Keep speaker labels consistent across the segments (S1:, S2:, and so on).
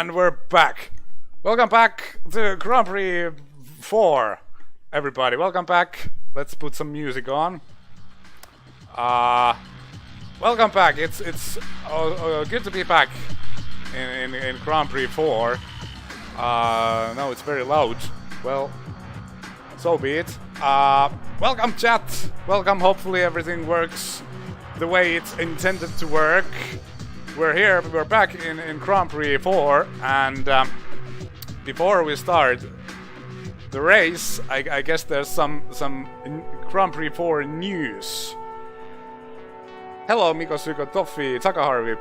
S1: And we're back. Welcome back to Grand Prix 4, everybody. Welcome back. Let's put some music on. Welcome back. It's good to be back in Grand Prix 4. No, it's very loud. Well, so be it. Welcome, chat. Welcome. Hopefully everything works the way it's intended to work. We're here. We're back in Grand Prix 4, and before we start the race, I guess there's some Grand Prix 4 news. Hello, Miko, Suko, Toffi, Takaharvi,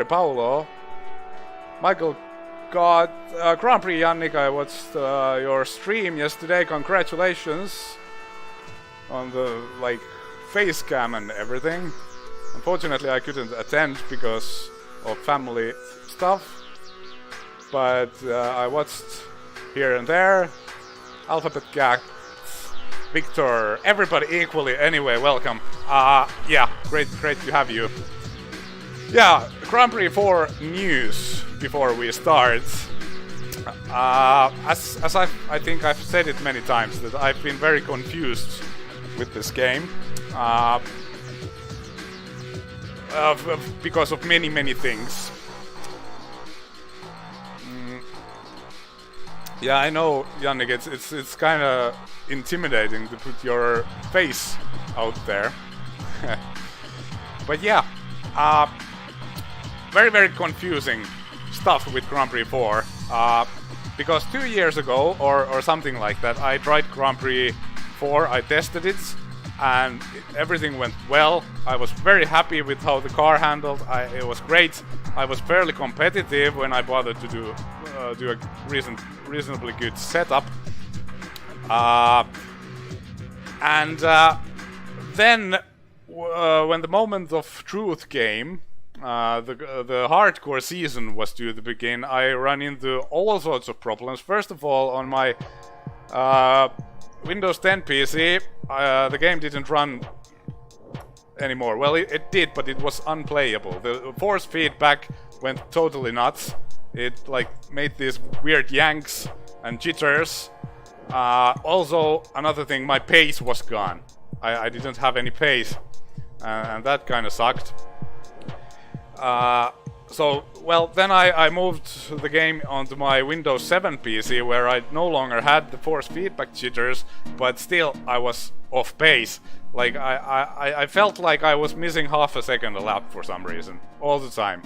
S1: Paulo, Michael. God, Grand Prix Yannick, I watched your stream yesterday. Congratulations on the face cam and everything. Unfortunately, I couldn't attend because of family stuff, but I watched here and there. Alphabet Cat, Victor, everybody equally. Anyway, welcome. Yeah, great to have you. Yeah, Grand Prix 4 news before we start. As I think I've said it many times that I've been very confused with this game. Because of many things. Yeah, I know, Yannick, it's kind of intimidating to put your face out there. But yeah, very confusing stuff with Grand Prix 4. Because 2 years ago, or something like that, I tried Grand Prix 4, I tested it, and everything went well. I was very happy with how the car handled. It was great. I was fairly competitive when I bothered to do a reasonably good setup. Then when the moment of truth came, the hardcore season was due to begin, I ran into all sorts of problems. First of all, on my Windows 10 PC, the game didn't run anymore. Well, it did, but it was unplayable. The force feedback went totally nuts. It made these weird yanks and jitters. Also, another thing, my pace was gone. I didn't have any pace, and that kind of sucked. Then I moved the game onto my Windows 7 PC, where I no longer had the force feedback jitters, but still I was off pace. I felt like I was missing half a second a lap for some reason, all the time.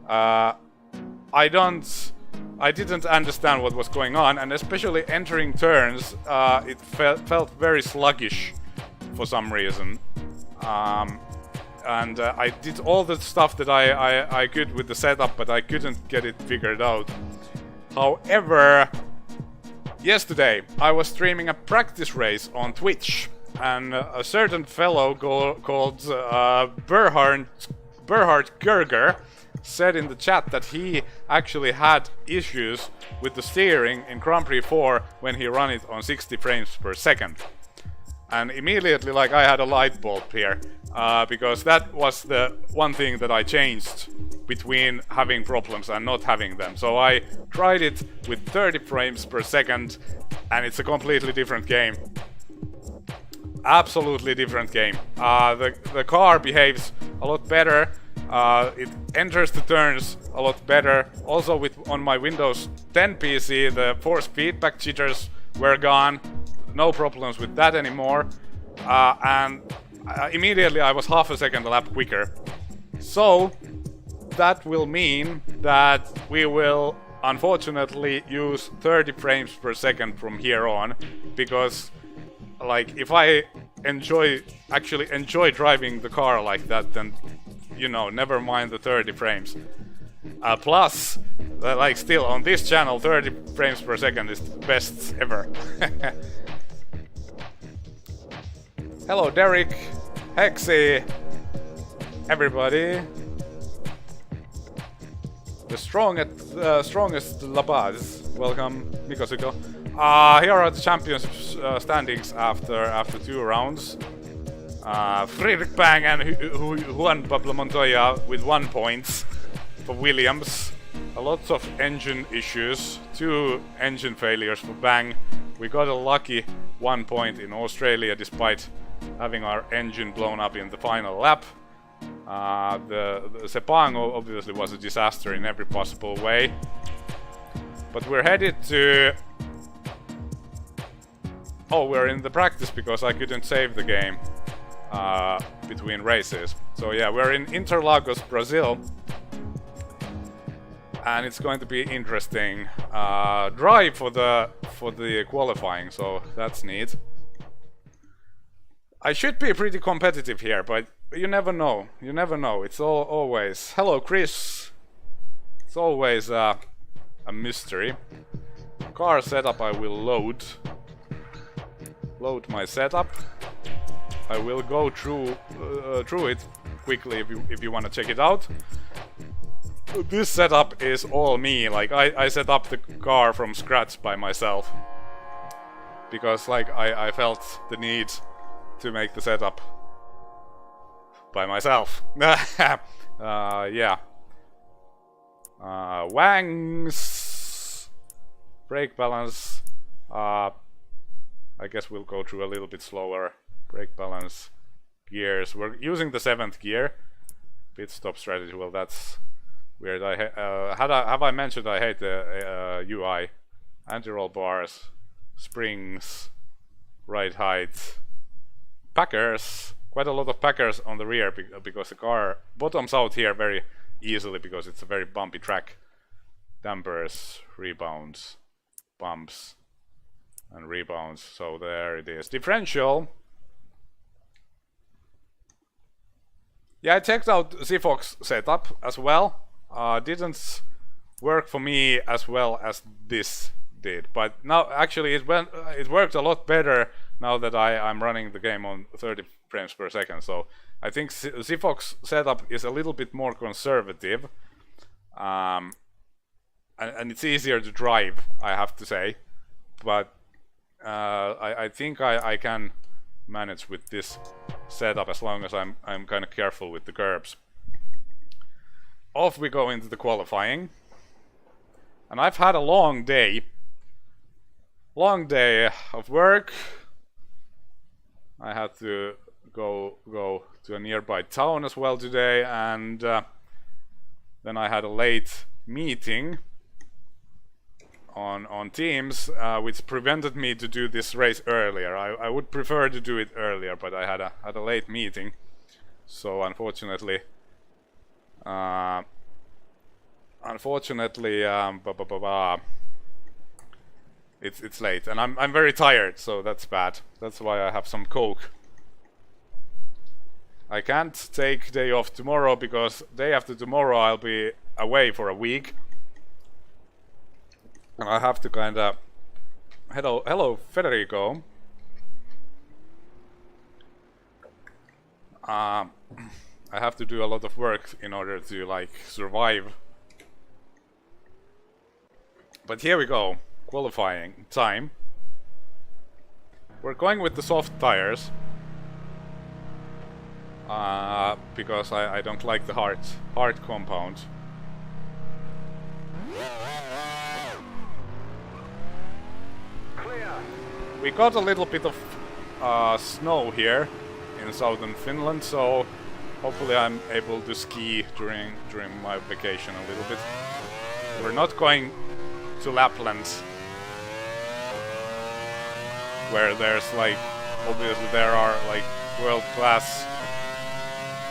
S1: I didn't understand what was going on, and especially entering turns, it felt very sluggish for some reason. And I did all the stuff that I could with the setup, but I couldn't get it figured out. However, yesterday I was streaming a practice race on Twitch, and a certain fellow called Berhard Gerger said in the chat that he actually had issues with the steering in Grand Prix 4 when he ran it on 60 frames per second. And immediately, I had a light bulb here, because that was the one thing that I changed between having problems and not having them. So I tried it with 30 frames per second, and it's a completely different game. Absolutely different game. The car behaves a lot better. It enters the turns a lot better. Also, on my Windows 10 PC, the force feedback jitters were gone. No problems with that anymore, and immediately I was half a second a lap quicker. So that will mean that we will unfortunately use 30 frames per second from here on, because if I actually enjoy driving the car like that, then never mind the 30 frames. Plus, still on this channel, 30 frames per second is the best ever. Hello, Derek, Hexy, everybody. The strongest Labaz. Welcome, Mikosuko. Here are the championship standings after 2 rounds. Friedrich Bang and Juan Pablo Montoya with 1 point for Williams. a lots of engine issues, 2 engine failures for Bang. We got a lucky 1 point in Australia despite having our engine blown up in the final lap. The Sepang obviously was a disaster in every possible way. But we're headed to... Oh, we're in the practice because I couldn't save the game between races. So yeah, we're in Interlagos, Brazil. And it's going to be interesting drive for the qualifying, so that's neat. I should be pretty competitive here, but you never know. You never know. It's always... Hello, Chris. It's always a mystery. Car setup I will load. Load my setup. I will go through it quickly if you want to check it out. This setup is all me. Like I set up the car from scratch by myself because like I felt the need to make the setup by myself. Yeah. Wangs. Brake balance. I guess we'll go through a little bit slower. Brake balance. Gears. We're using the 7th gear. Pit stop strategy. Well, that's weird. Have I mentioned I hate the UI? Anti-roll bars. Springs. Ride height. Packers. Quite a lot of packers on the rear because the car bottoms out here very easily because it's a very bumpy track. Dampers, rebounds, bumps, and rebounds. So there it is. Differential. Yeah, I checked out Zifox setup as well. Didn't work for me as well as this did, but now actually it worked a lot better now that I'm running the game on 30 frames per second. So I think Zifox setup is a little bit more conservative, and it's easier to drive, I have to say. But I think I can manage with this setup as long as I'm kind of careful with the curbs. Off we go into the qualifying, and I've had a long day of work. I had to go to a nearby town as well today, and then I had a late meeting on Teams, which prevented me to do this race earlier. I would prefer to do it earlier, but I had a late meeting, so unfortunately, it's late, and I'm very tired, so that's bad. That's why I have some Coke. I can't take day off tomorrow because day after tomorrow I'll be away for a week, and I have to kind of hello Federico. I have to do a lot of work in order to like survive. But here we go. Qualifying time. We're going with the soft tires because I don't like the hard compound. Clear. We got a little bit of snow here in southern Finland, so hopefully I'm able to ski during my vacation a little bit. We're not going to Lapland, where there's like, obviously there are like world-class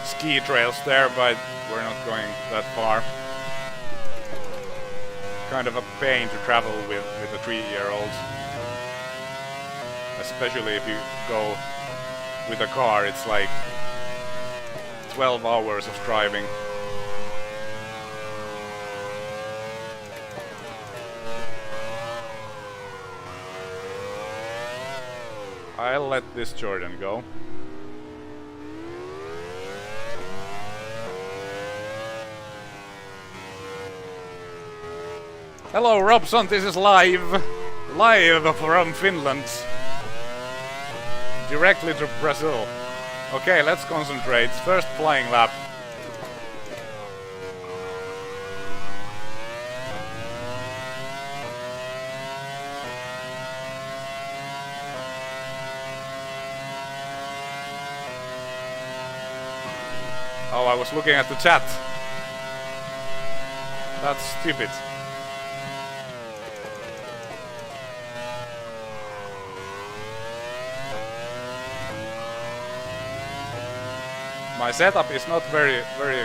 S1: ski trails there, but we're not going that far. Kind of a pain to travel with a 3-year-old, especially if you go with a car. It's like 12 hours of driving. I'll let this Jordan go. Hello Robson, this is live from Finland. Directly to Brazil. Okay, let's concentrate. First flying lap. Oh, I was looking at the chat. That's stupid. My setup is not very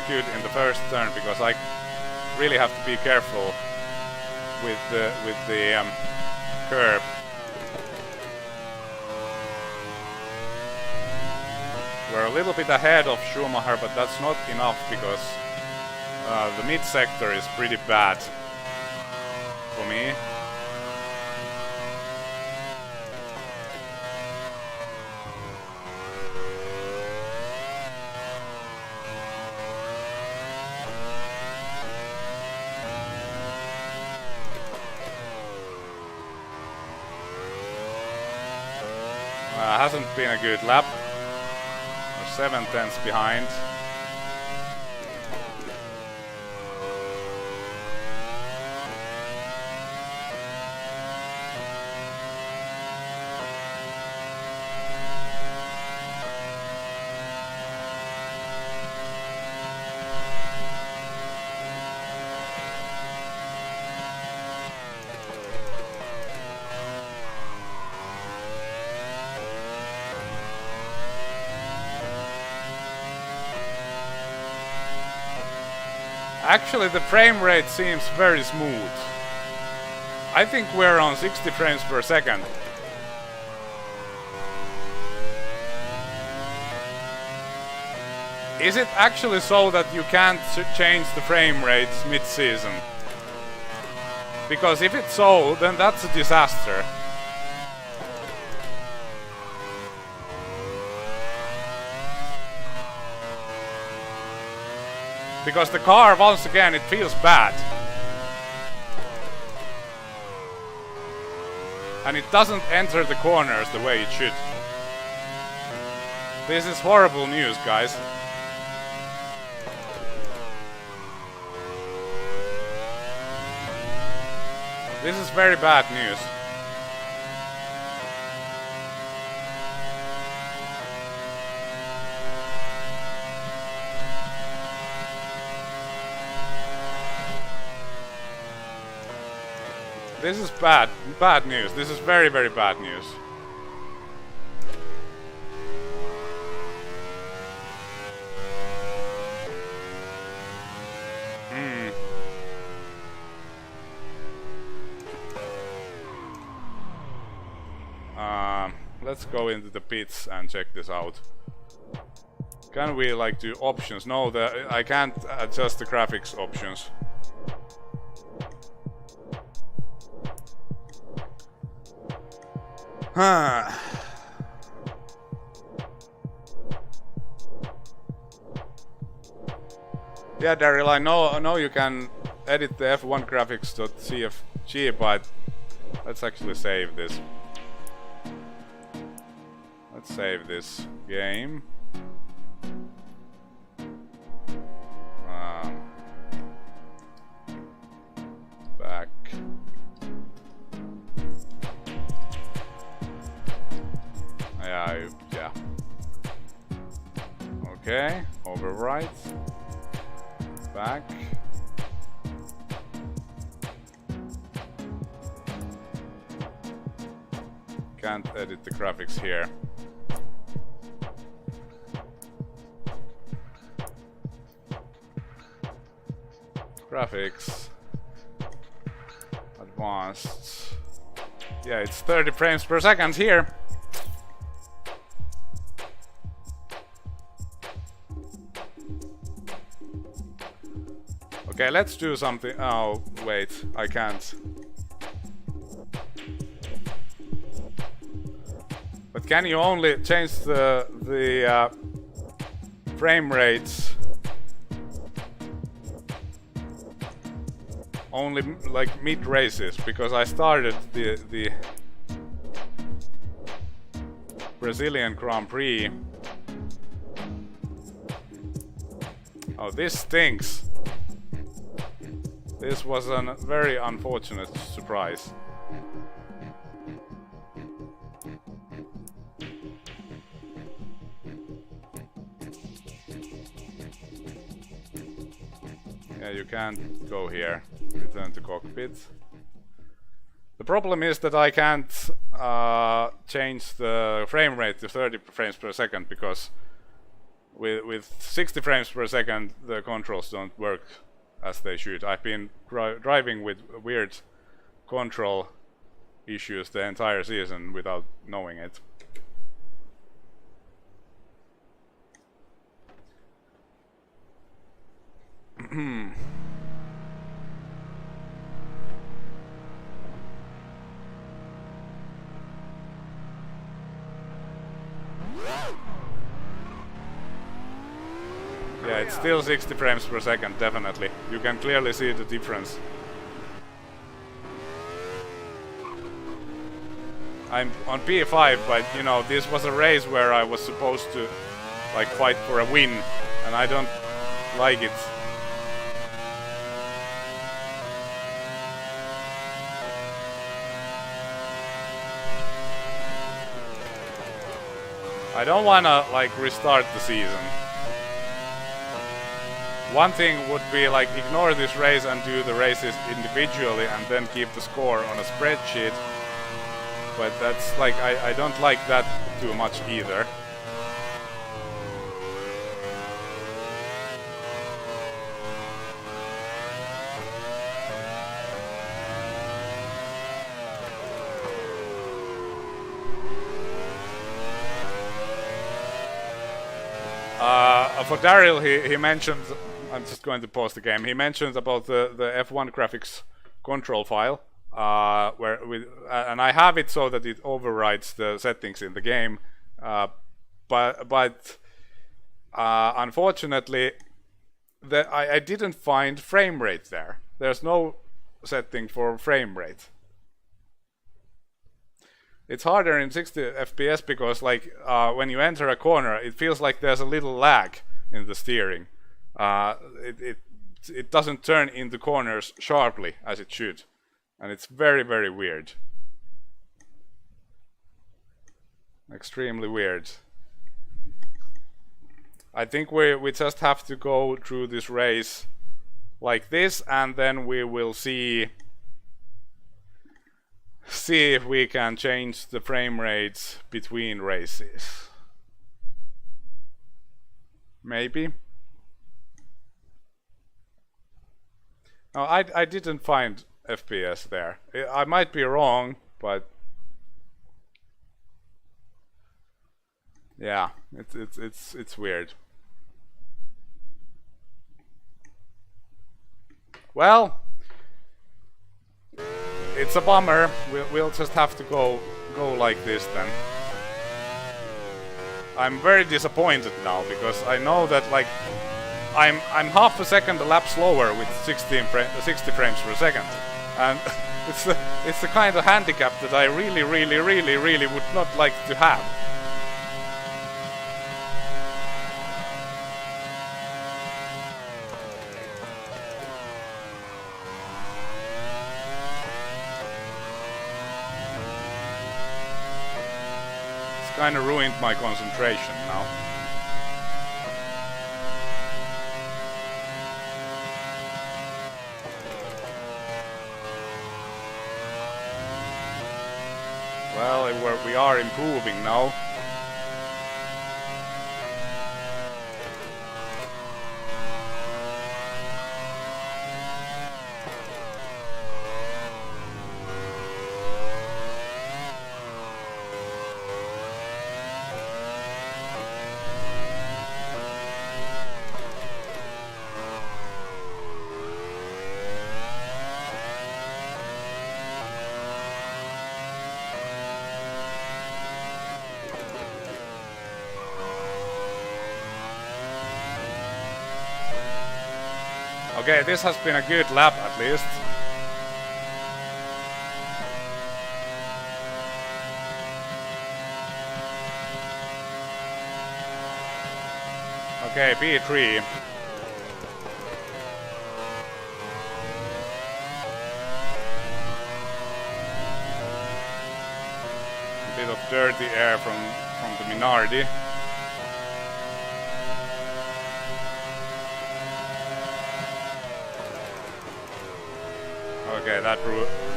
S1: good in the first turn because I really have to be careful with the curb. We're a little bit ahead of Schumacher, but that's not enough because the mid sector is pretty bad for me. Hasn't been a good lap. We're 7/10 behind. Actually, the frame rate seems very smooth. I think we're on 60 frames per second. Is it actually so that you can't change the frame rates mid-season? Because if it's so, then that's a disaster. Because the car, once again, it feels bad. And it doesn't enter the corners the way it should. This is horrible news, guys. This is very bad news. This is bad news. This is very bad news. Let's go into the pits and check this out. Can we like do options? No, I can't adjust the graphics options. Huh. Yeah, Daryl, I know you can edit the F1 graphics.cfg, but let's actually save this. Let's save this game. Back. Yeah. Okay, overwrite. Back. Can't edit the graphics here. Graphics. Advanced. Yeah, it's 30 frames per second here. Okay, let's do something. Oh, wait, I can't. But can you only change the frame rates only like mid races? Because I started the Brazilian Grand Prix. Oh, this stinks. This was a very unfortunate surprise. Yeah, you can't go here. Return to cockpit. The problem is that I can't change the frame rate to 30 frames per second because with 60 frames per second the controls don't work as they should. I've been driving with weird control issues the entire season without knowing it. Yeah, it's still 60 frames per second, definitely. You can clearly see the difference. I'm on P5, but you know, this was a race where I was supposed to like fight for a win, and I don't like it. I don't wanna like restart the season. One thing would be like ignore this race and do the races individually and then keep the score on a spreadsheet. But that's like, I don't like that too much either. For Daryl, he mentioned, I'm just going to pause the game, he mentioned about the F1 graphics control file. And I have it so that it overrides the settings in the game, but unfortunately, I didn't find frame rate there. There's no setting for frame rate. It's harder in 60 FPS because, like, when you enter a corner, it feels like there's a little lag in the steering. It doesn't turn into corners sharply as it should. And it's very, very weird. Extremely weird. I think we just have to go through this race like this, and then we will see if we can change the frame rates between races. Maybe. No, I didn't find FPS there. I might be wrong, but yeah, it's weird. Well, it's a bummer. We'll just have to go like this then. I'm very disappointed now because I know that like I'm half a second a lap slower with 60 frames per second. And it's the kind of handicap that I really would not like to have. It's kind of ruined my concentration now. Well, we are improving now. Okay, this has been a good lap at least. Okay, P3. A bit of dirty air from the Minardi. Okay, that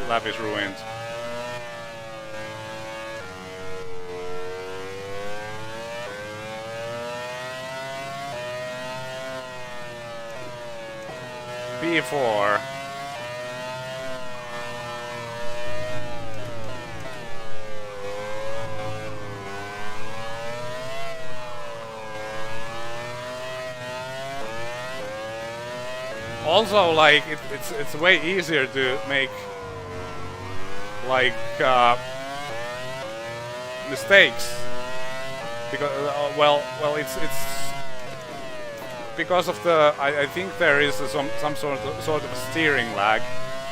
S1: lap is ruined. P4. Also, like it's way easier to make like mistakes because well it's because of the I think there is some sort of steering lag.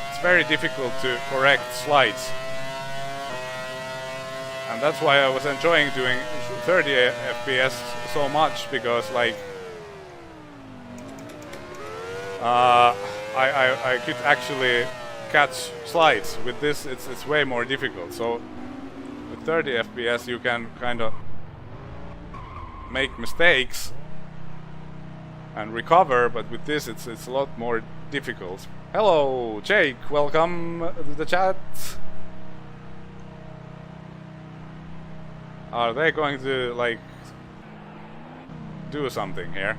S1: It's very difficult to correct slides, and that's why I was enjoying doing 30 FPS so much, because like I could actually catch slides. With this it's way more difficult. So with 30 FPS you can kind of make mistakes and recover, but with this it's a lot more difficult. Hello Jake, welcome to the chat. Are they going to like do something here?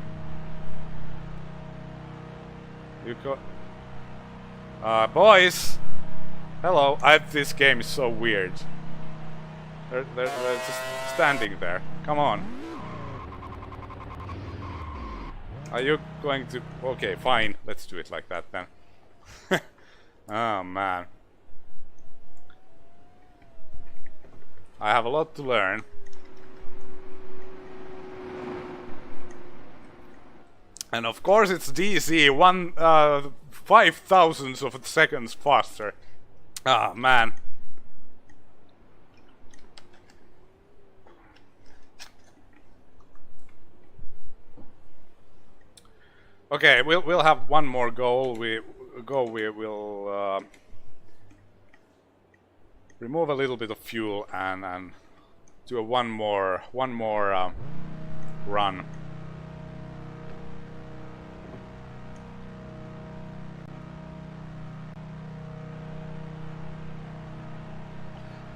S1: You go, boys. Hello. This game is so weird. They're just standing there. Come on. Are you going to? Okay, fine. Let's do it like that then. Oh man. I have a lot to learn. And of course it's DC 5,000ths of seconds faster. Ah man. Okay, we'll have one more goal. We will remove a little bit of fuel and do a one more run.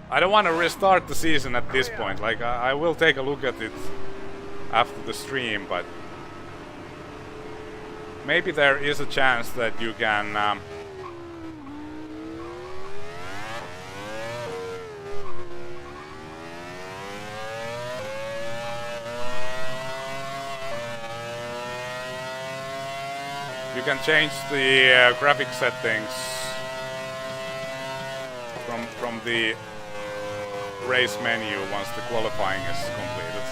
S1: I don't want to restart the season at this point. Like I will take a look at it after the stream, but maybe there is a chance that you can change the graphic settings from the race menu once the qualifying is completed.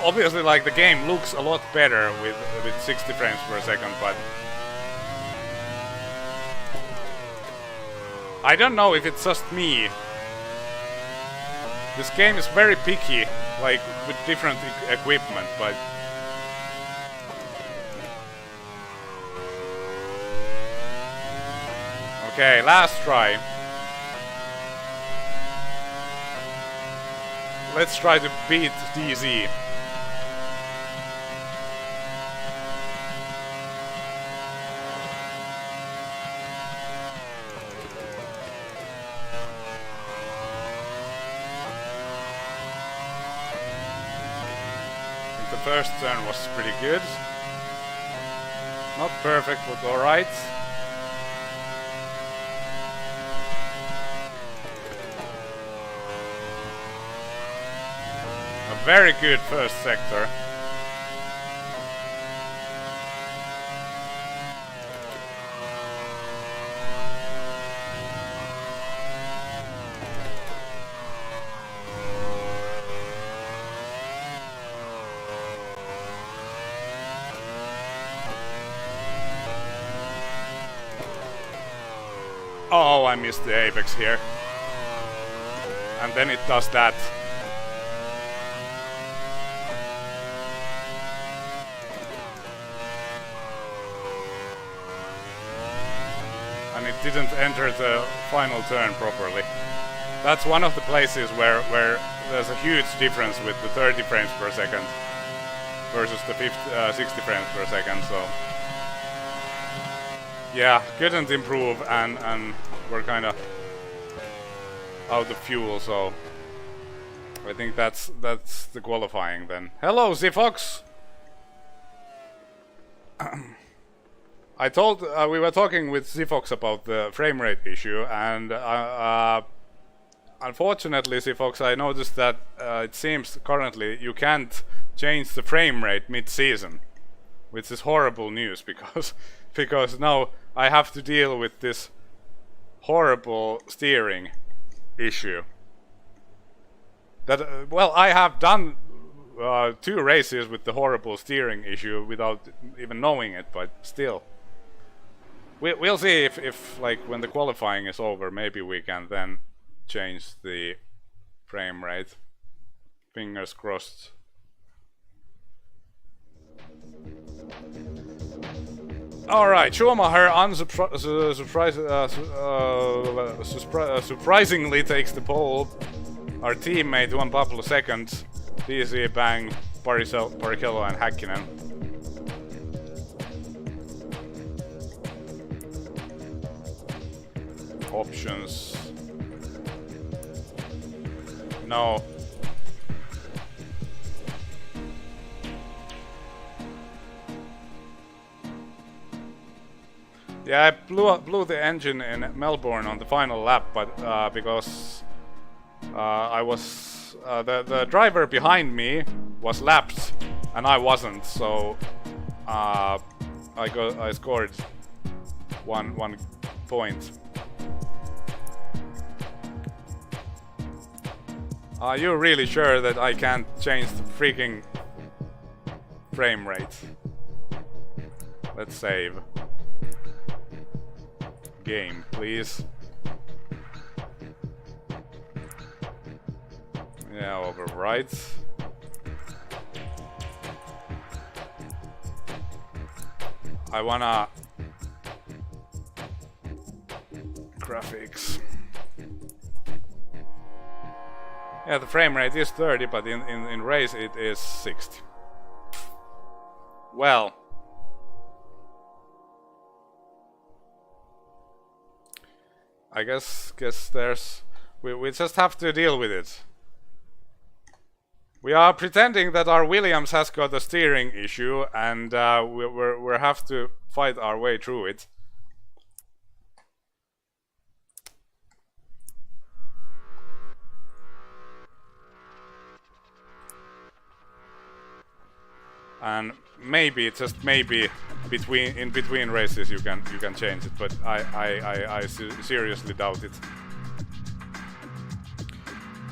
S1: Obviously, like the game looks a lot better with 60 frames per second, but I don't know if it's just me. This game is very picky, like with different equipment, but okay, last try. Let's try to beat DZ. The first turn was pretty good. Not perfect, but alright. A very good first sector. Oh, I missed the apex here. And then it does that. And and it didn't enter the final turn properly. That's one of the places where there's a huge difference with the 30 frames per second versus the 60 frames per second. So yeah, couldn't improve, and we're kind of out of fuel. So I think that's the qualifying then. Hello, Zifox. I told we were talking with Zifox about the frame rate issue, and unfortunately, Zifox, I noticed that it seems currently you can't change the frame rate mid-season, which is horrible news because now I have to deal with this horrible steering issue. That well, I have done 2 races with the horrible steering issue without even knowing it, but still. We'll see if like when the qualifying is over, maybe we can then change the frame rate. Fingers crossed. Alright, Schumacher surprisingly takes the pole. Our teammate won Pablo second. PC, Bang, Barrichello and Häkkinen. Options. No. Yeah, I blew the engine in Melbourne on the final lap, but because I was the driver behind me was lapped and I wasn't, so I scored one point. Are you really sure that I can't change the freaking frame rate? Let's save. Game, please. Yeah, overwrite. I wanna graphics. Yeah, the frame rate is 30, but in race it is 60. Well, I guess there's we just have to deal with it. We are pretending that our Williams has got a steering issue, and we have to fight our way through it. And maybe, just maybe, in between races you can change it, but I seriously doubt it.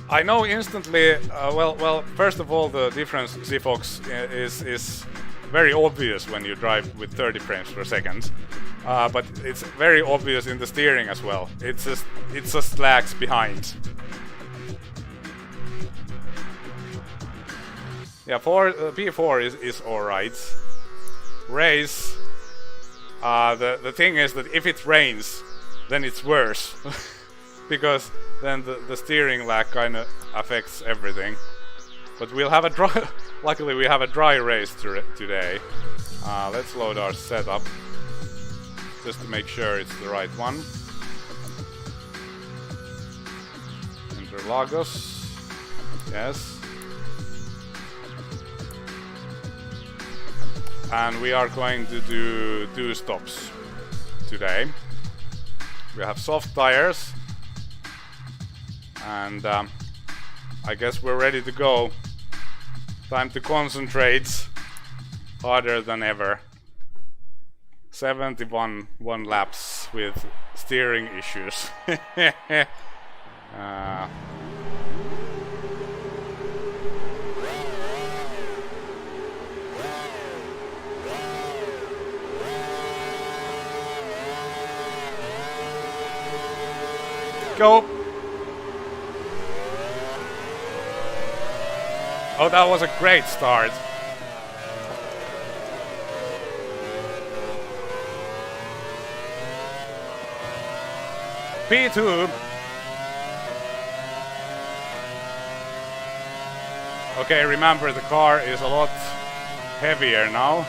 S1: I know instantly. Well, first of all, the difference, Zifox, is very obvious when you drive with 30 frames per second. But it's very obvious in the steering as well. It just lags behind. Yeah, P4 is alright. Race. The thing is that if it rains, then it's worse. Because then the steering lag kind of affects everything. But we'll have a dry. Luckily, we have a dry race today. Let's load our setup just to make sure it's the right one. Interlagos. Yes. And we are going to do 2 stops today. We have soft tires. And I guess we're ready to go. Time to concentrate harder than ever. 71 laps with steering issues. Go! Oh, that was a great start. P2. Okay, remember the car is a lot heavier now.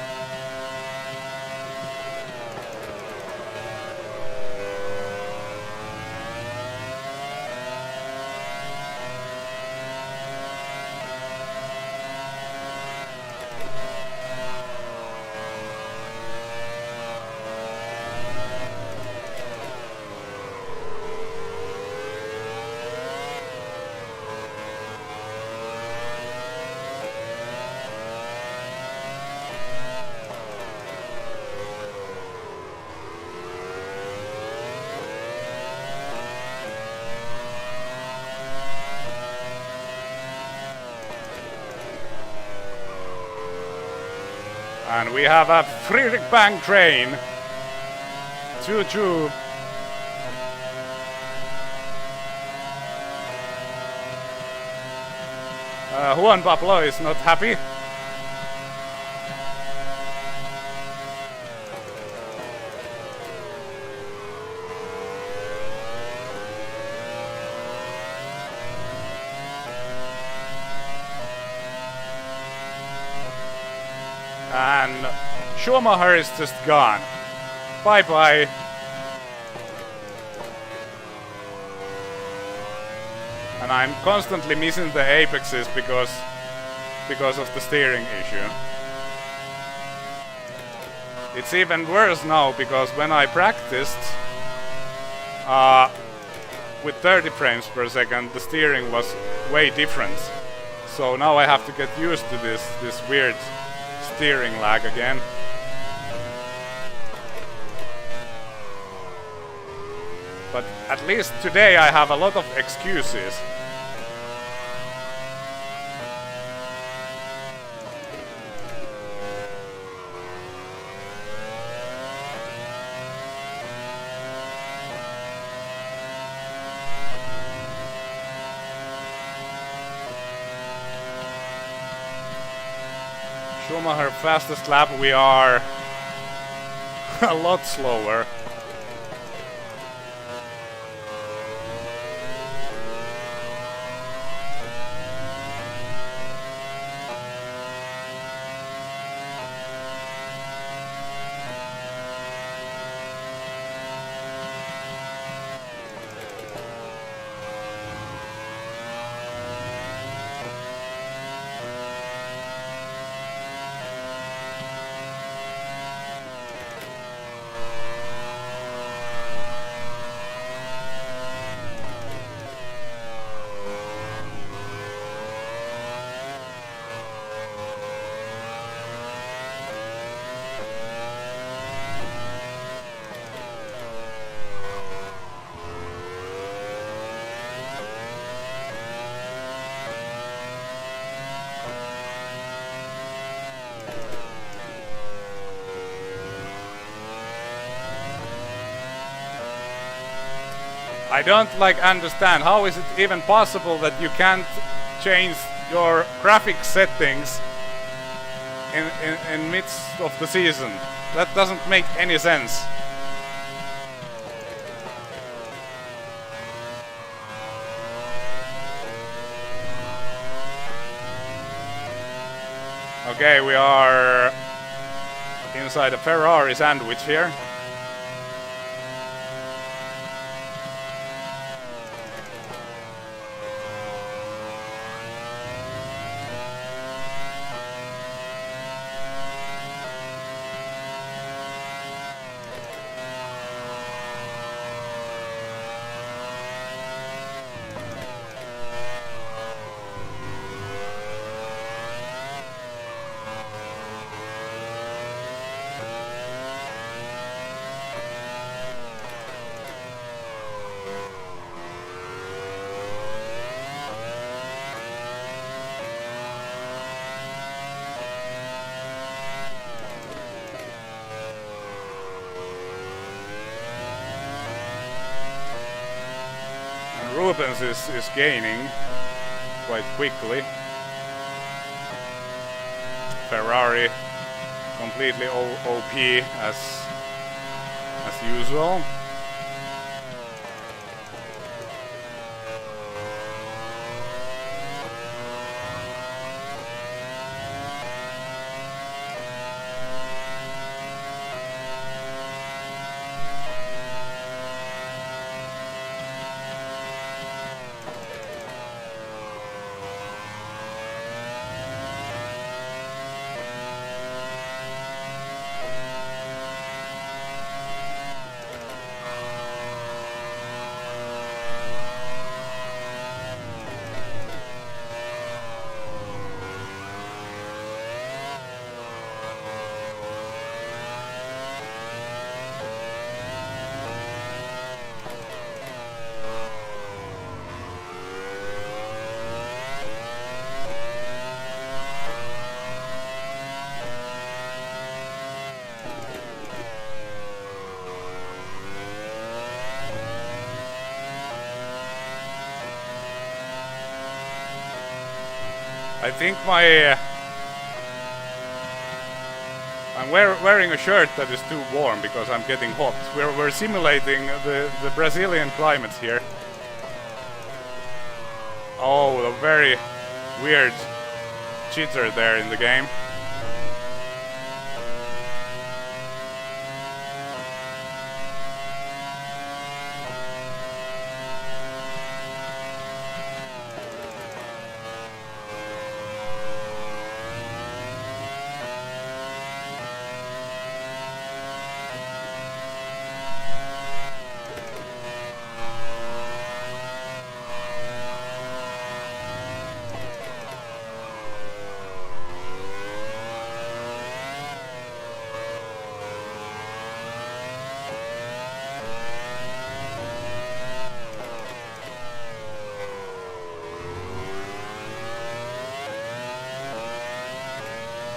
S1: And we have a Friedrich Bang train. Choo-choo. Juan Pablo is not happy. And Schumacher is just gone. Bye-bye. And I'm constantly missing the apexes because of the steering issue. It's even worse now because when I practiced with 30 frames per second, the steering was way different. So now I have to get used to this weird steering lag again. But at least today I have a lot of excuses. Schumacher fastest lap, we are a lot slower. I don't understand how is it even possible that you can't change your graphic settings in midst of the season. That doesn't make any sense. Okay, we are inside a Ferrari sandwich here. Rubens is gaining quite quickly. Ferrari completely OP as usual. I think I'm wearing a shirt that is too warm because I'm getting hot. We're simulating the Brazilian climate here. Oh, a very weird jitter there in the game.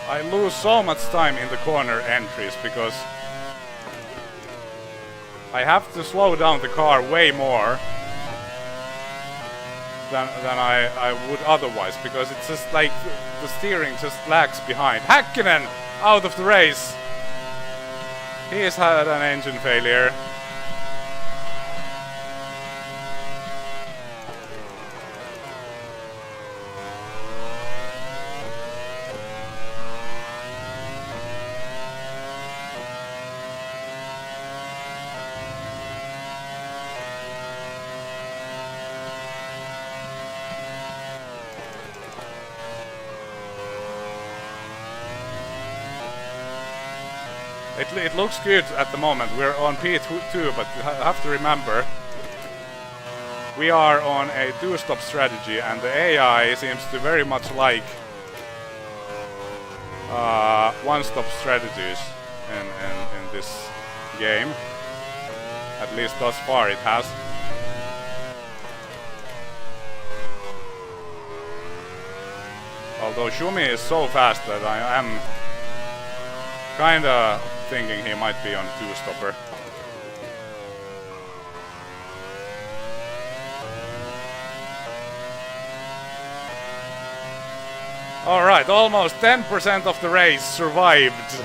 S1: I lose so much time in the corner entries because I have to slow down the car way more than I would otherwise, because it's just like the steering just lags behind. Häkkinen out of the race. He has had an engine failure. It looks good at the moment. We're on P2, but you have to remember we are on a two-stop strategy, and the AI seems to very much like one-stop strategies in this game. At least thus far it has. Although Shumi is so fast that I am kinda thinking he might be on two-stopper. Alright, almost 10% of the race survived.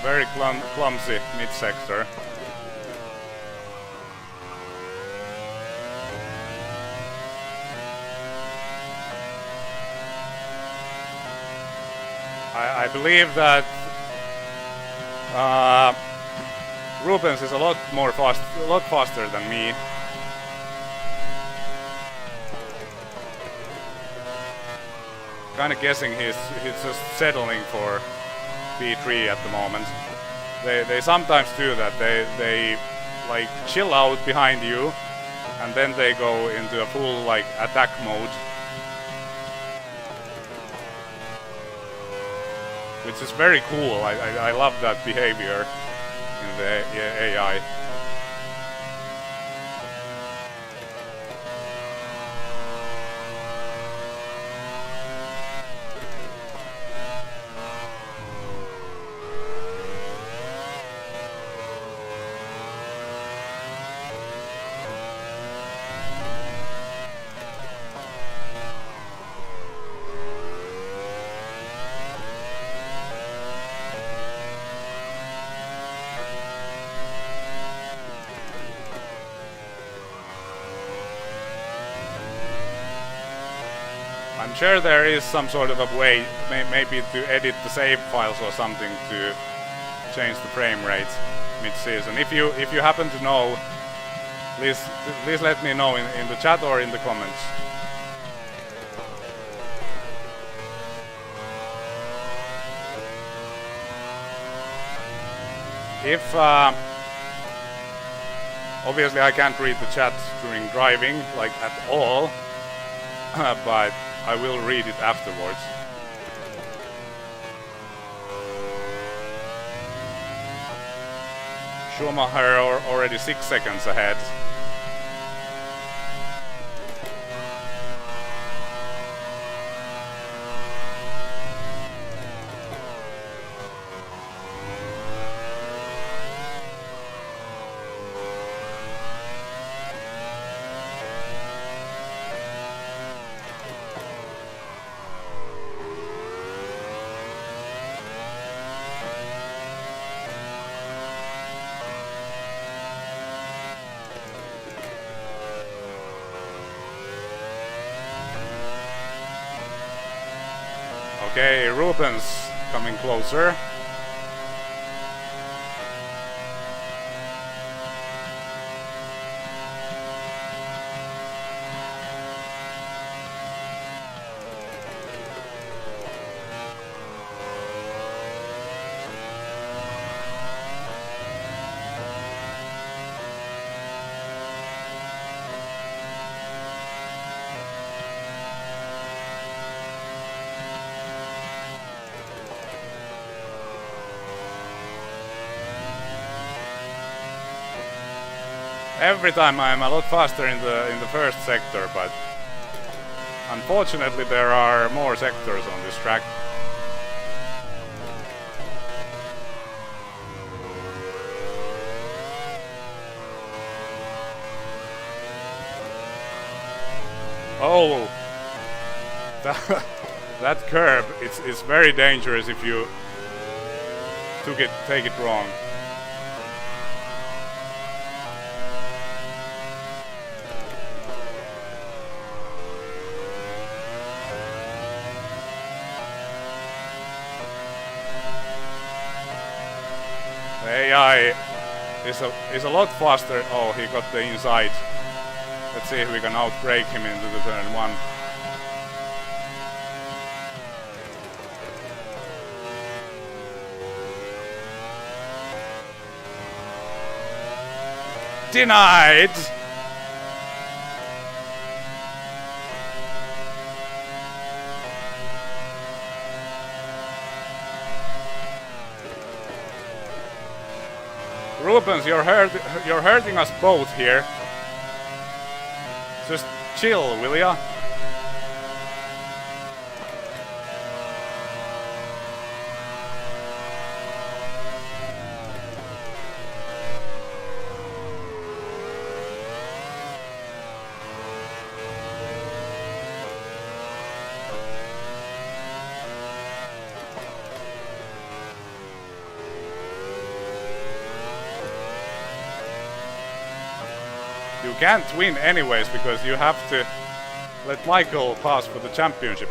S1: Very clumsy mid-sector. I believe that Rubens is a lot faster than me. Kinda guessing he's just settling for P3 at the moment. They sometimes do that. They like chill out behind you, and then they go into a full like attack mode, which is very cool. I love that behavior in the AI. sure there is some sort of a way, maybe to edit the save files or something to change the frame rate mid-season. If you happen to know, please let me know in the chat or in the comments. If obviously I can't read the chat during driving, like at all, but I will read it afterwards. Schumacher already 6 seconds ahead. Okay, Rubens coming closer. Every time I'm a lot faster in the first sector, but unfortunately there are more sectors on this track. Oh, that curb it's very dangerous if you take it wrong. AI is a lot faster. Oh, he got the inside. Let's see if we can outbrake him into the turn 1. Denied! Rubens, you're hurting us both here. Just chill, will ya? You can't win anyways because you have to let Michael pass for the championship.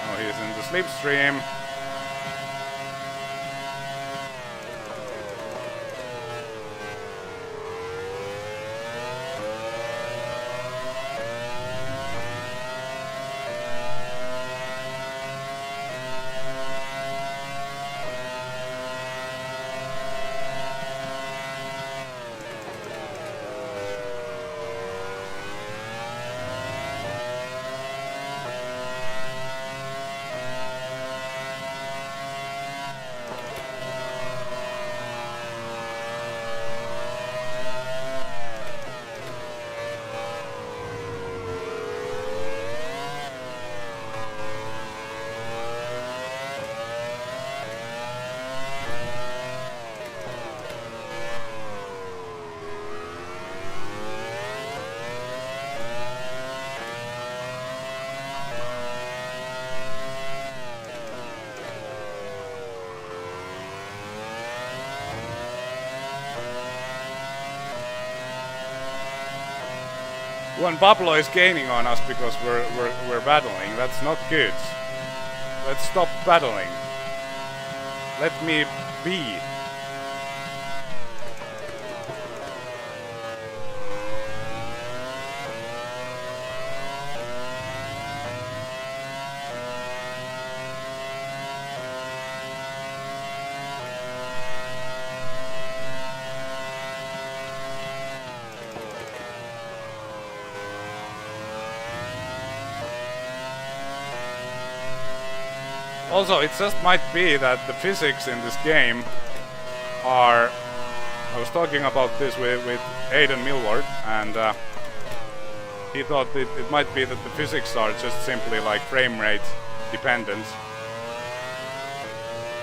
S1: Oh, he's in the slipstream. When Pablo is gaining on us because we're battling, that's not good. Let's stop battling. Let me be. Also, it just might be that the physics in this game are... I was talking about this with Aidan Millward, and he thought it might be that the physics are just simply like frame rate dependent.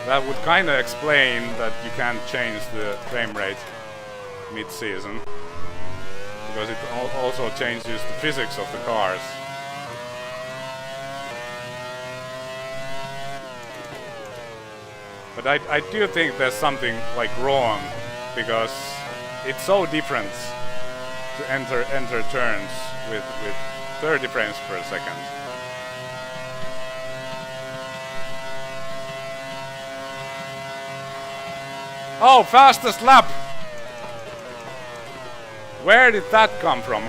S1: That would kind of explain that you can't change the frame rate mid-season, because it also changes the physics of the cars. But I do think there's something like wrong, because it's so different to enter turns with 30 frames per second. Oh, fastest lap! Where did that come from?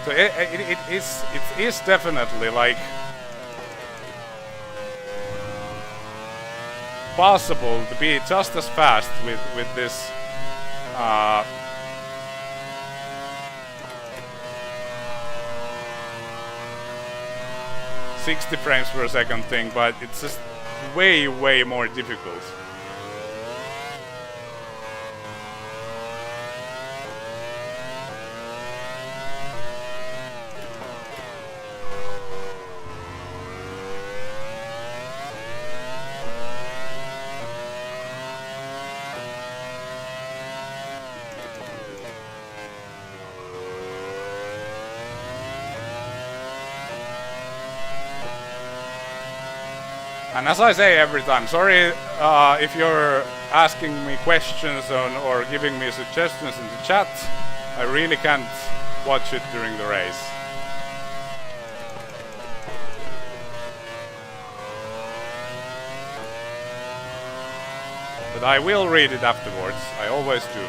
S1: So it is definitely like possible to be just as fast with this 60 frames per second thing, but it's just way more difficult. And as I say every time, sorry if you're asking me questions or giving me suggestions in the chat. I really can't watch it during the race. But I will read it afterwards, I always do.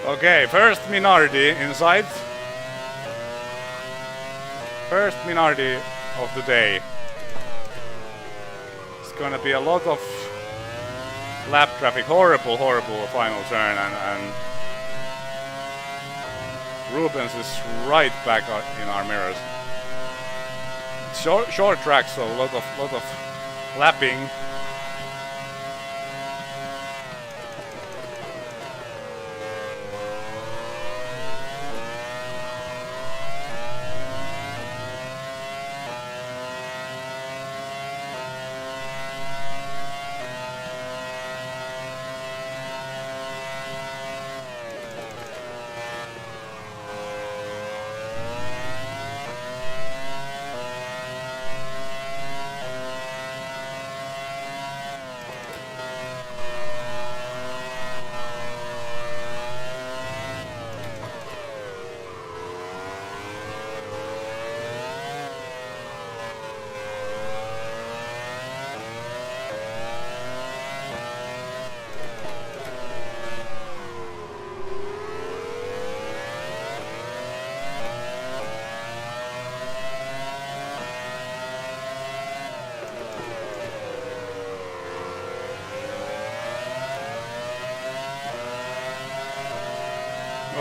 S1: Okay, first Minardi inside. First Minardi of the day. It's gonna be a lot of lap traffic. Horrible final turn, and Rubens is right back in our mirrors. Short track, so a lot of lapping.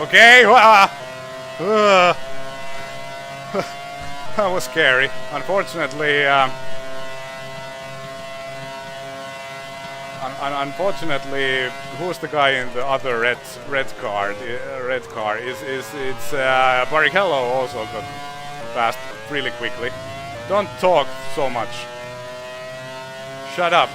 S1: Okay, that was scary. Unfortunately, unfortunately, who's the guy in the other red car? Red car it's Barrichello also got past really quickly. Don't talk so much. Shut up.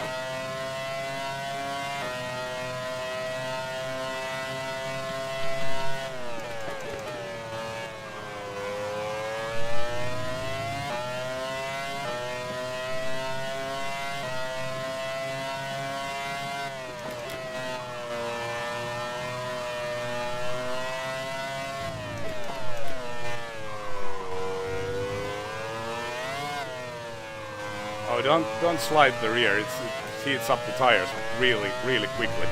S1: Oh, don't slide the rear. It heats up the tires really quickly.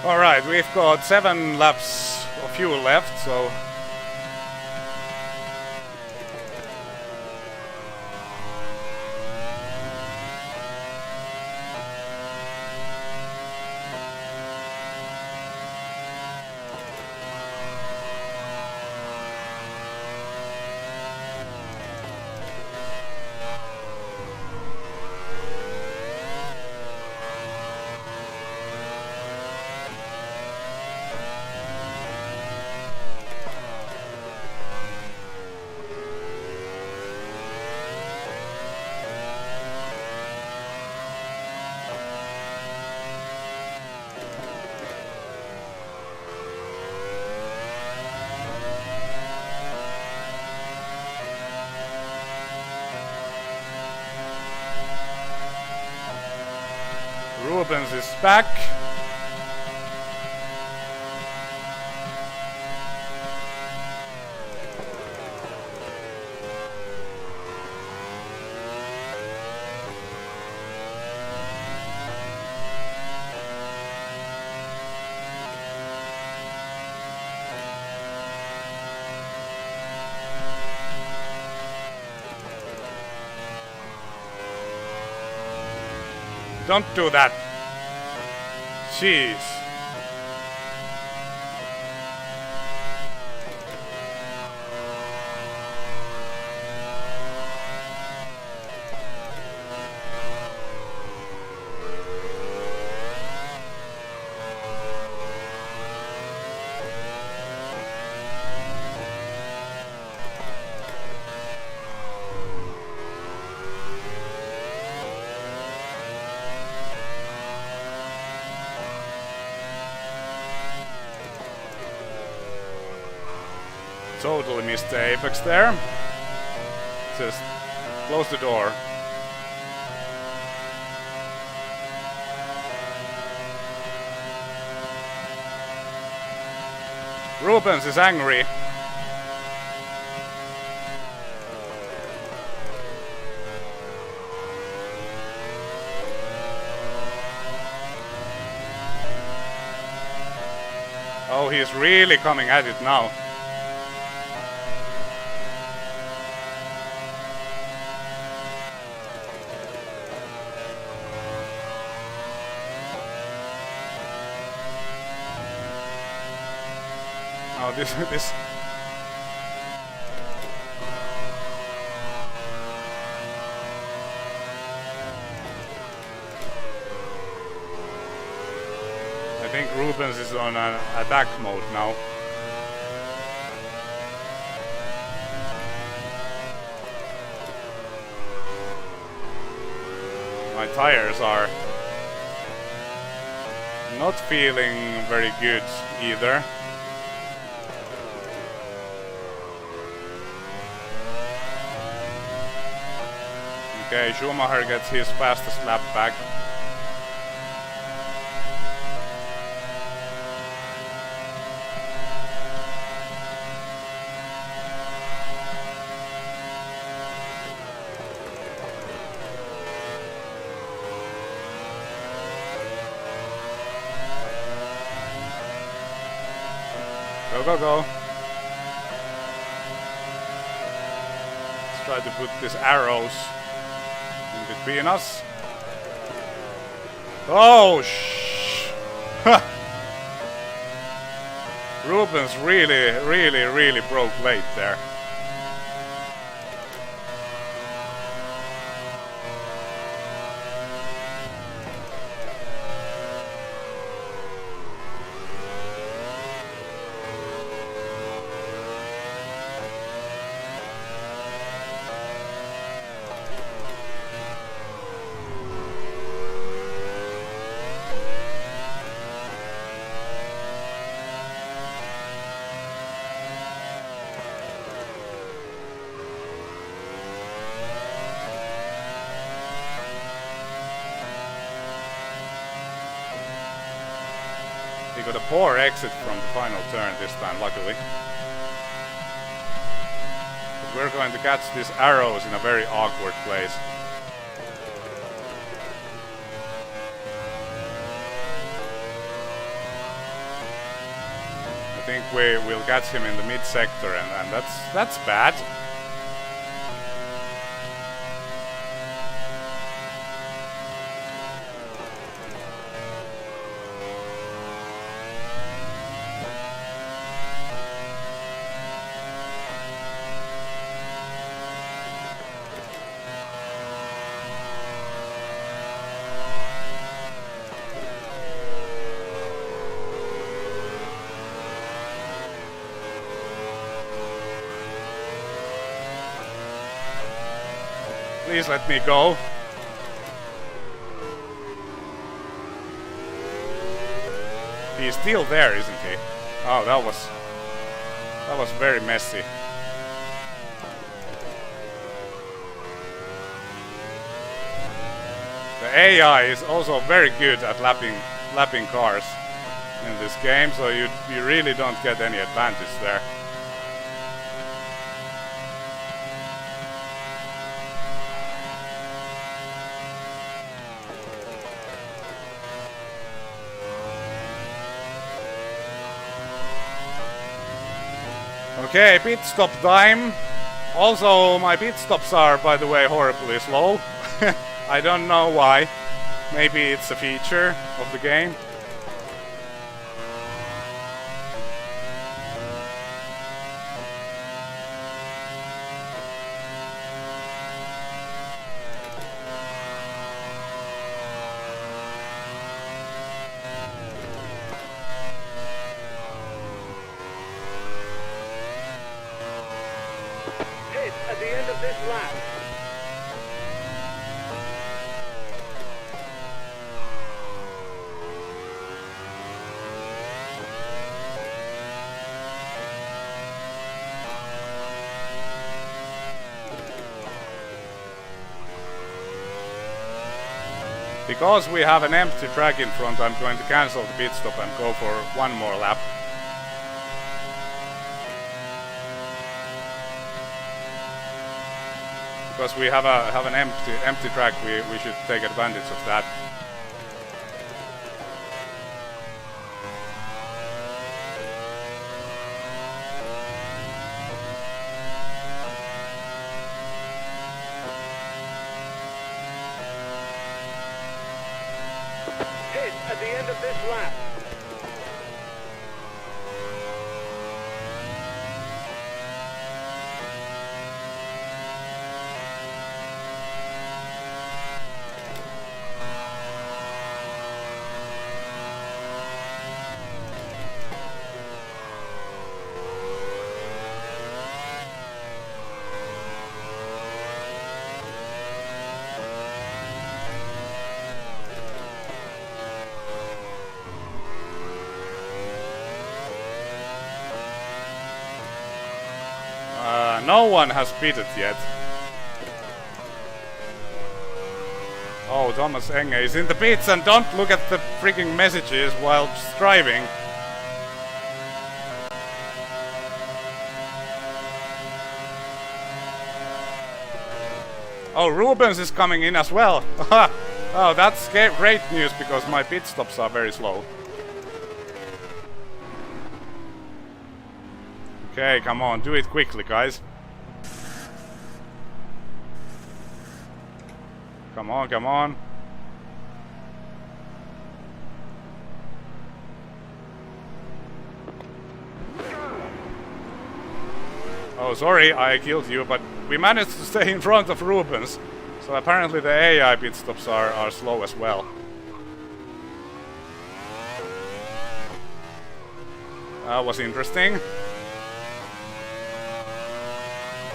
S1: Alright, we've got 7 laps of fuel left, so... Rubens is back. Don't do that. Jeez. Totally missed the apex there. Just close the door. Rubens is angry. Oh, he's really coming at it now. Oh, this. I think Rubens is on an attack mode now. My tires are not feeling very good either. Okay, Schumacher gets his fastest lap back. Go, go, go. Let's try to put these arrows in between us. Oh, Rubens really broke late there. He got a poor exit from the final turn this time, luckily. But we're going to catch these arrows in a very awkward place. I think we will catch him in the mid-sector, and that's bad. Please let me go. He's still there, isn't he? Oh, that was very messy. The AI is also very good at lapping cars in this game, so you really don't get any advantage there. Okay, pit stop time. Also, my pit stops are, by the way, horribly slow. I don't know why. Maybe it's a feature of the game.
S2: At the end of this lap.
S1: Because we have an empty track in front, I'm going to cancel the pit stop and go for one more lap. Because we have an empty track, we should take advantage of that.
S2: Hit at the end of this lap.
S1: No one has pitted yet. Oh, Thomas Enge is in the pits, and don't look at the freaking messages while just driving. Oh, Rubens is coming in as well. Oh, that's great news because my pit stops are very slow. Okay, come on, do it quickly, guys. Come on, come on. Oh, sorry, I killed you, but we managed to stay in front of Rubens. So apparently the AI pit stops are slow as well. That was interesting.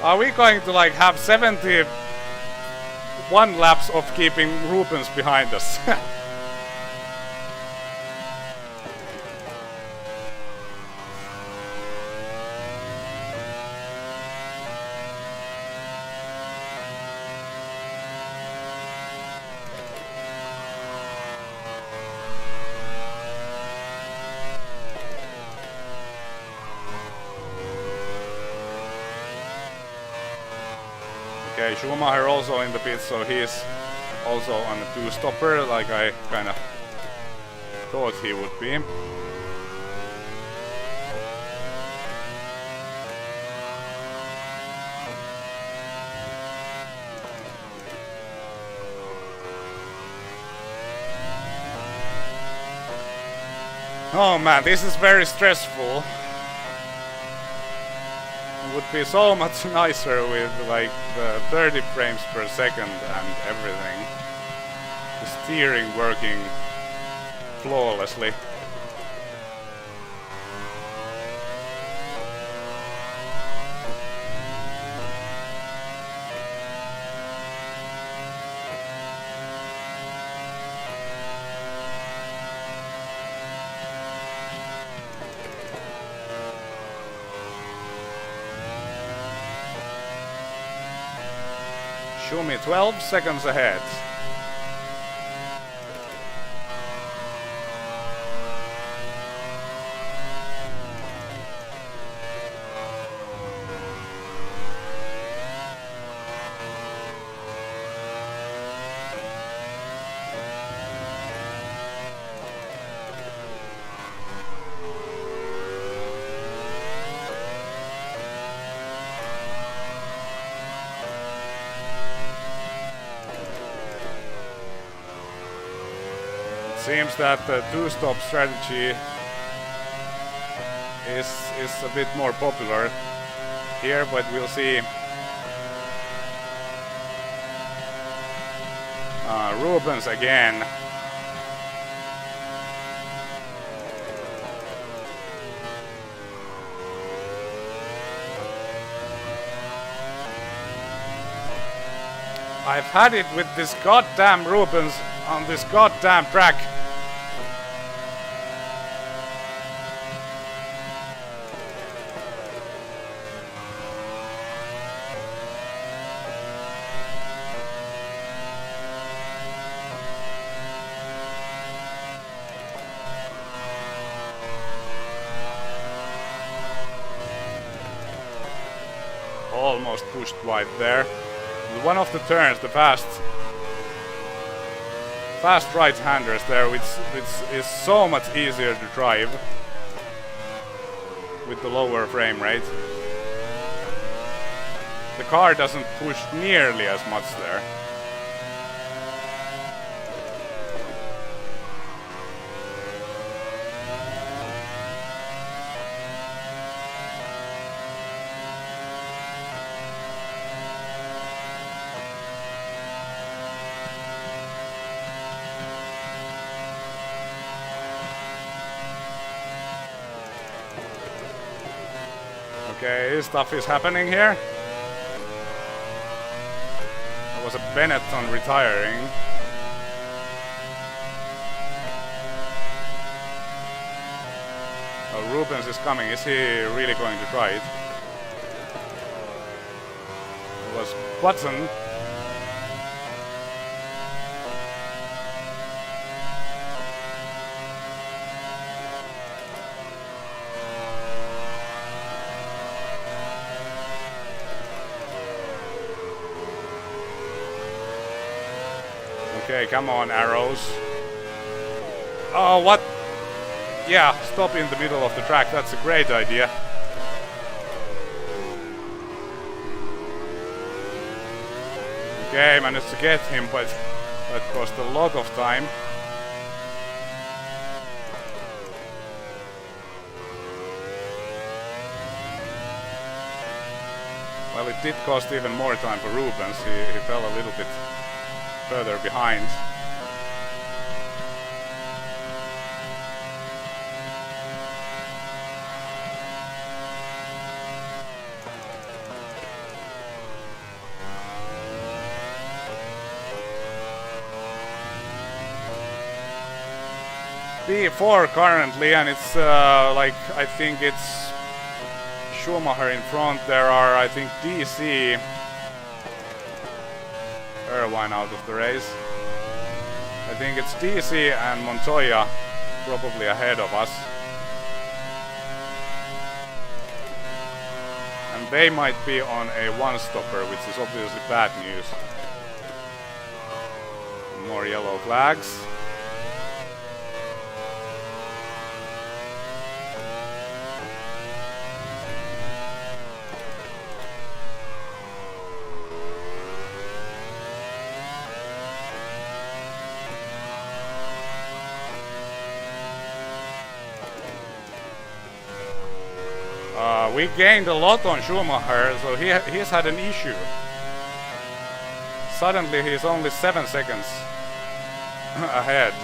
S1: Are we going to like have 71 laps of keeping Rubens behind us? Okay, Schumacher also in the pit, so he's also on a two-stopper, like I kind of thought he would be. Oh man, this is very stressful. It would be so much nicer with like the 30 frames per second and everything. The steering working flawlessly. Show me 12 seconds ahead. Seems that the two-stop strategy is a bit more popular here, but we'll see. Rubens again. I've had it with this goddamn Rubens on this goddamn track. Almost pushed wide there. One of the turns, the fast right-handers there, which is so much easier to drive with the lower frame rate. The car doesn't push nearly as much there. Okay, stuff is happening here. There was a Benetton retiring. Oh, Rubens is coming. Is he really going to try it? It was Button. Okay, come on, arrows. Oh, what? Yeah, stop in the middle of the track. That's a great idea. Okay, managed to get him, but that cost a lot of time. Well, it did cost even more time for Rubens. He fell a little bit further behind. P4 currently, and it's like, I think it's Schumacher in front. There are, I think, DC, Irvine out of the race. I think it's DC and Montoya probably ahead of us. And they might be on a one-stopper, which is obviously bad news. More yellow flags. We gained a lot on Schumacher, so he's had an issue. Suddenly he's only 7 seconds ahead.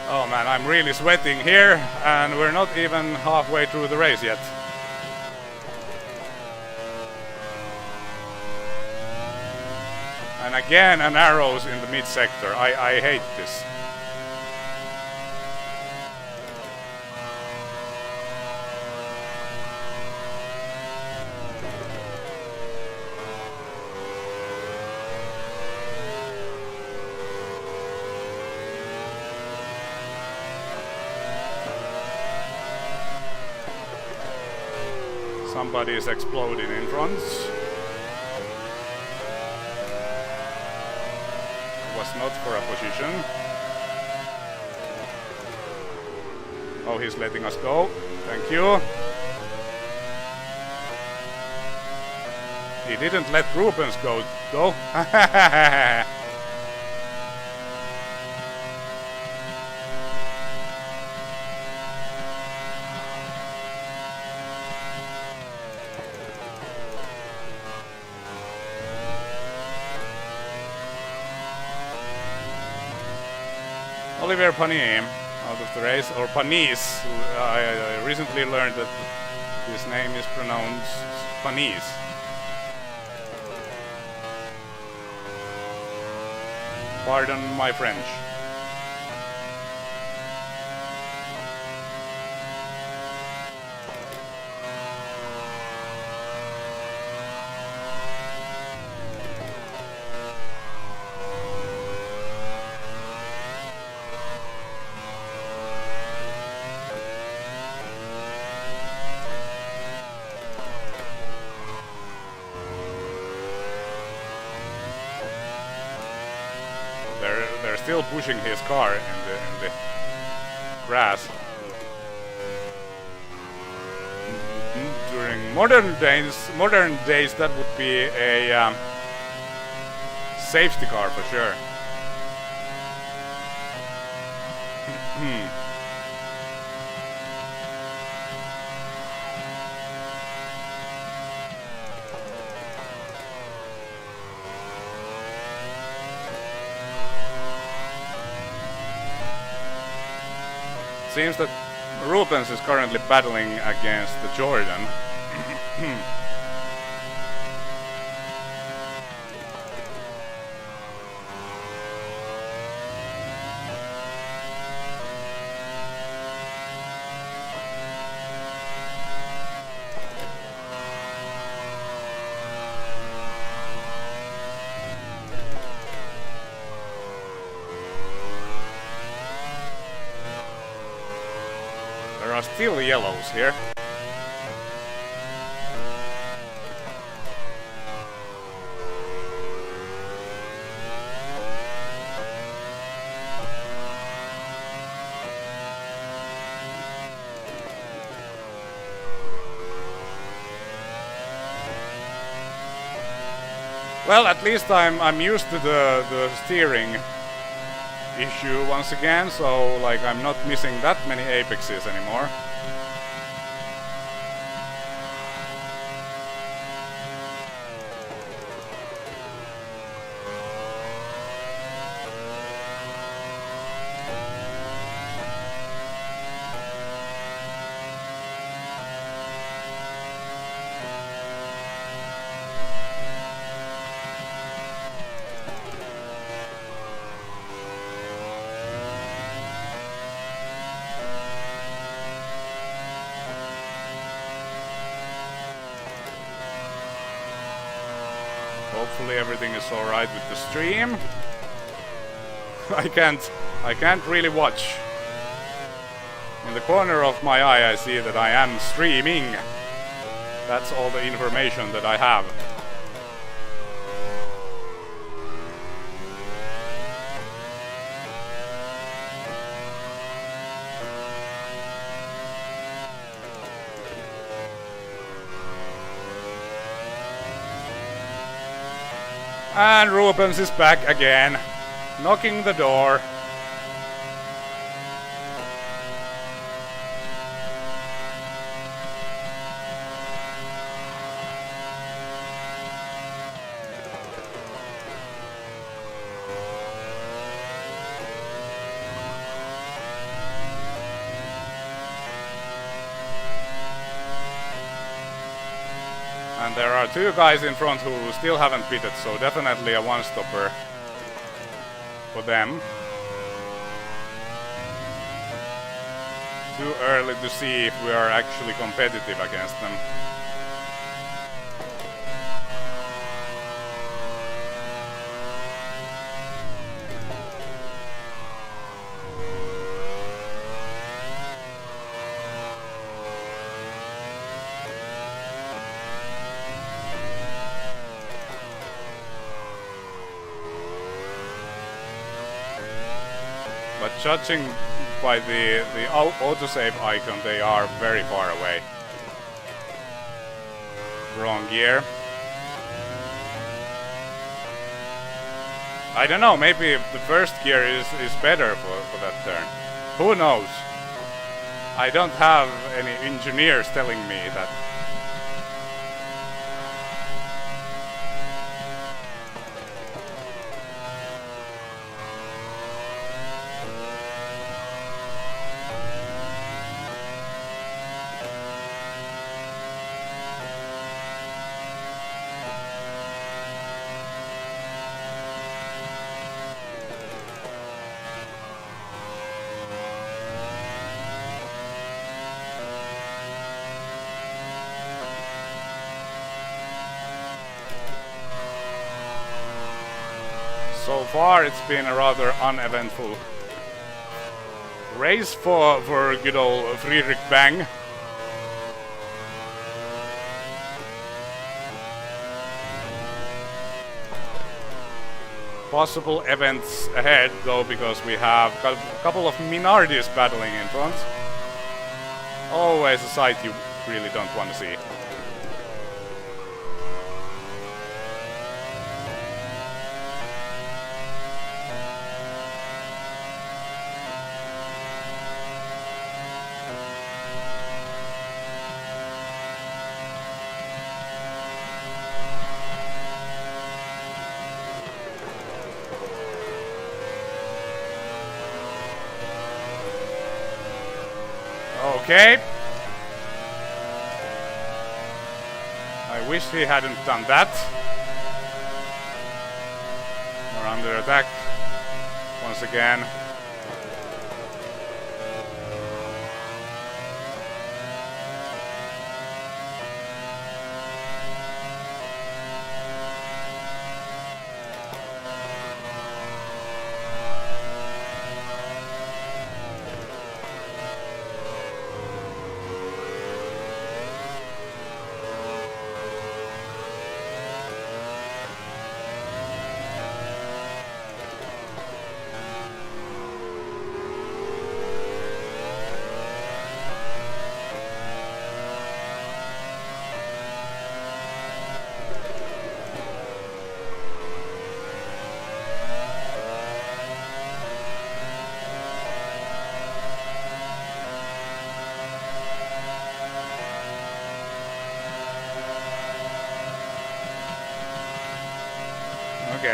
S1: Oh man, I'm really sweating here, and we're not even halfway through the race yet. And again, an arrows in the mid-sector. I hate this. Somebody is exploding in front. Was not for a position. Oh, he's letting us go. Thank you. He didn't let Rubens go, though. Olivier Panis out of the race, or Panis. I recently learned that his name is pronounced Panis. Pardon my French. They're still pushing his car in the grass. During modern days, that would be a safety car for sure. Seems that Rubens is currently battling against the Jordan. still yellows here. Well, at least I'm used to the steering issue once again, so like I'm not missing that many apexes anymore. Hopefully everything is alright with the stream. I can't really watch. In the corner of my eye I see that I am streaming. That's all the information that I have. And Rubens is back again, knocking the door. And there are two guys in front who still haven't pitted, so definitely a one-stopper for them. Too early to see if we are actually competitive against them. But judging by the autosave icon, they are very far away. Wrong gear. I don't know, maybe the first gear is better for that turn. Who knows? I don't have any engineers telling me that. So far it's been a rather uneventful race for good old Friedrich Bang. Possible events ahead though, because we have a couple of Minardis battling in front. Always a sight you really don't want to see. Okay. I wish he hadn't done that. We're under attack once again.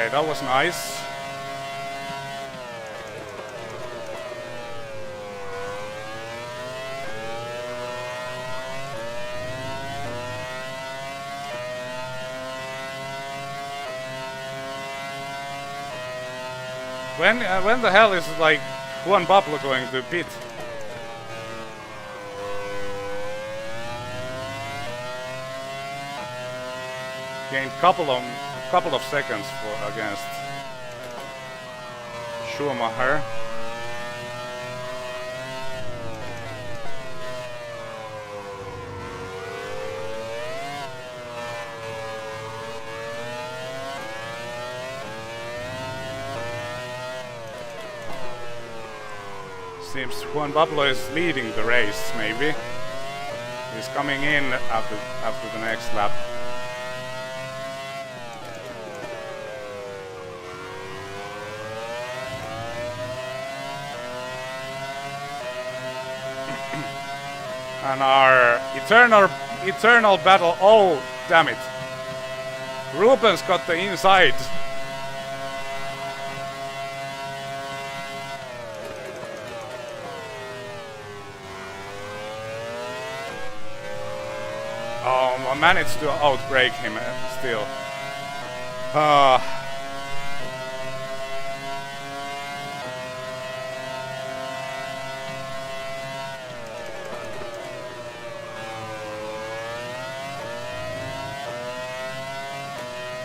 S1: Okay, that was nice. When the hell is like Juan Pablo going to pit? Gained couple of seconds against Schumacher. Seems Juan Pablo is leading the race, maybe. He's coming in after the next lap. And our eternal battle. Oh, damn it. Rubens got the inside. Oh, I managed to outbrake him still.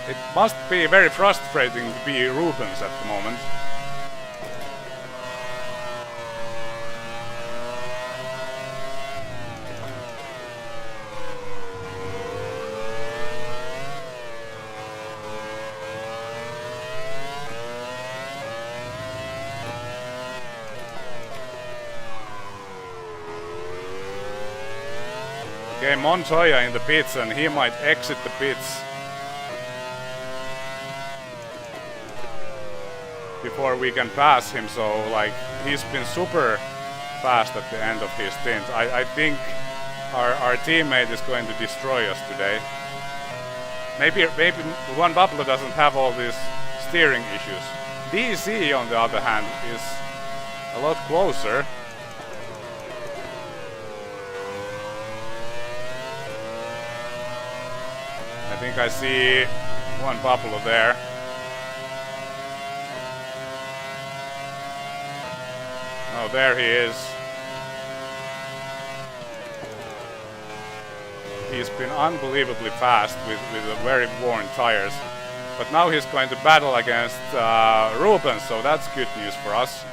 S1: It must be very frustrating to be Rubens at the moment. Okay, Montoya in the pits, and he might exit the pits before we can pass him. So like, he's been super fast at the end of his stint. I think our teammate is going to destroy us today. Maybe Juan Pablo doesn't have all these steering issues. DC on the other hand is a lot closer. I think I see Juan Pablo there. Oh, there he is. He's been unbelievably fast with very worn tires. But now he's going to battle against Rubens, so that's good news for us.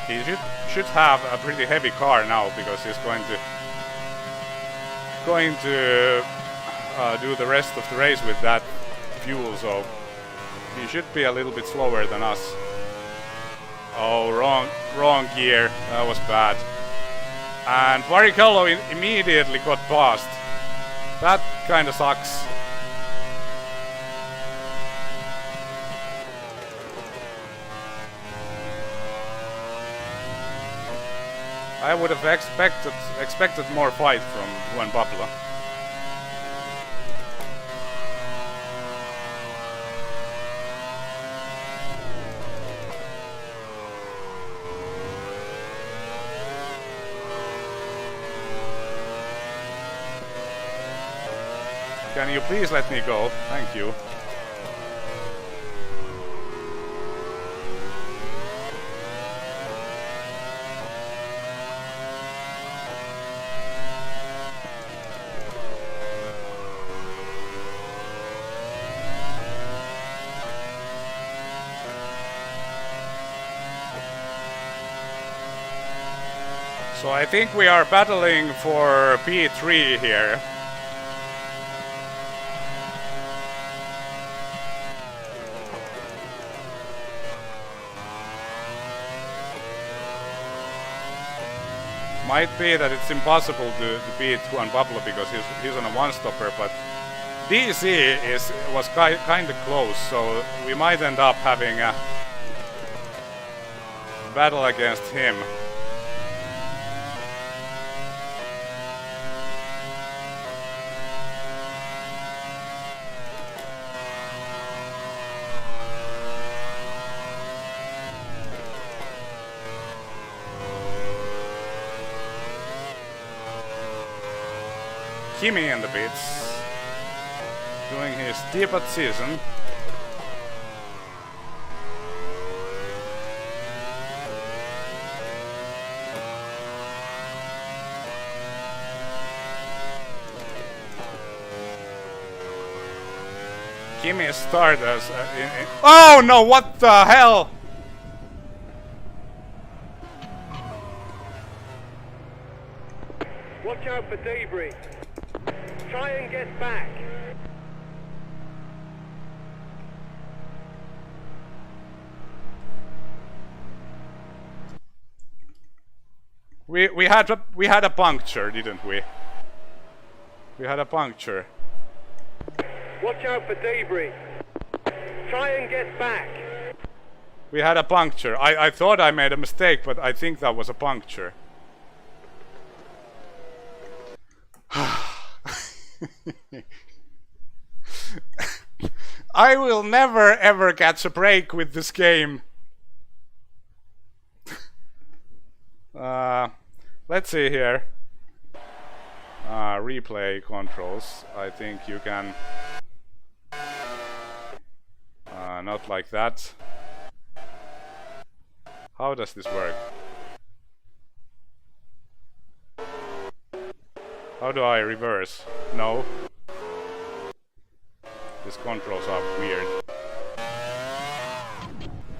S1: He should have a pretty heavy car now, because he's going to do the rest of the race with that fuel, so he should be a little bit slower than us. Oh, wrong gear. That was bad. And Barrichello immediately got passed. That kind of sucks. I would have expected more fight from Juan Pablo. Can you please let me go? Thank you. So I think we are battling for P3 here. Might be that it's impossible to beat Juan Pablo because he's on a one-stopper, but DC was kind of close, so we might end up having a battle against him. Kimi in the pits, doing his debut season. Kimi started as oh no, what the hell?
S2: Watch out for debris. Try and get back.
S1: We had a puncture, didn't we? We had a puncture.
S2: Watch out for debris. Try and get back.
S1: We had a puncture. I thought I made a mistake, but I think that was a puncture. I will never ever catch a break with this game. Let's see here. Replay controls. I think you can not like that. How does this work? How do I reverse? No. These controls are weird.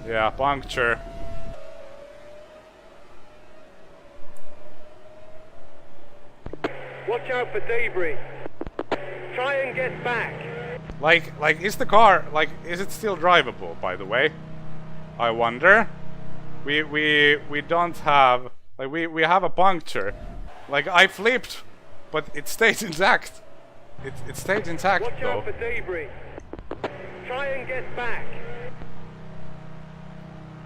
S1: Yeah, puncture.
S2: Watch out for debris. Try and get back.
S1: Like, is the car, like, is it still drivable, by the way? I wonder. We don't have, like, we have a puncture. Like, I flipped, but it stayed intact. It stayed intact,
S2: Watch
S1: though.
S2: out for debris. Try and get back.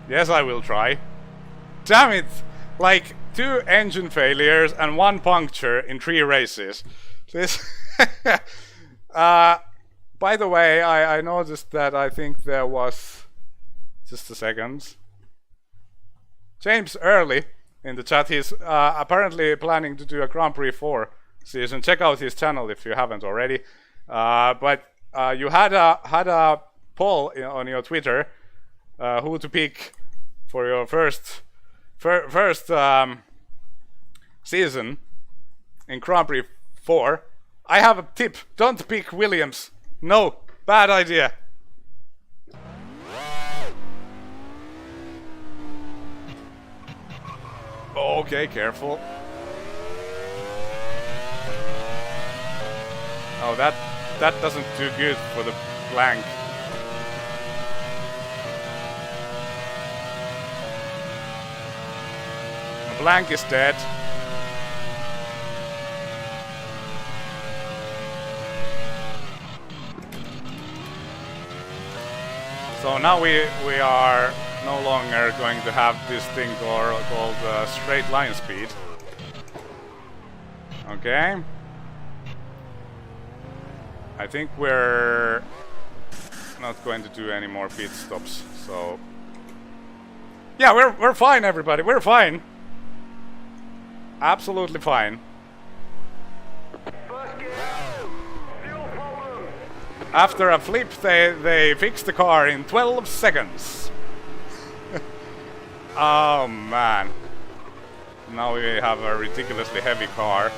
S1: Yes, I will try. Damn it! Like, 2 engine failures and 1 puncture in 3 races. This... by the way, I noticed that I think there was... Just a second. James Early in the chat, he's apparently planning to do a Grand Prix 4 season. Check out his channel if you haven't already. But you had a poll on your Twitter who to pick for your first season in Grand Prix 4. I have a tip: don't pick Williams. No, bad idea. Okay, careful. Oh, that doesn't do good for the blank. The blank is dead. So now we are no longer going to have this thing called straight line speed. Okay. I think we're not going to do any more pit stops, so yeah, we're fine, everybody. We're fine. Absolutely fine. After a flip, they fixed the car in 12 seconds. Oh man. Now we have a ridiculously heavy car.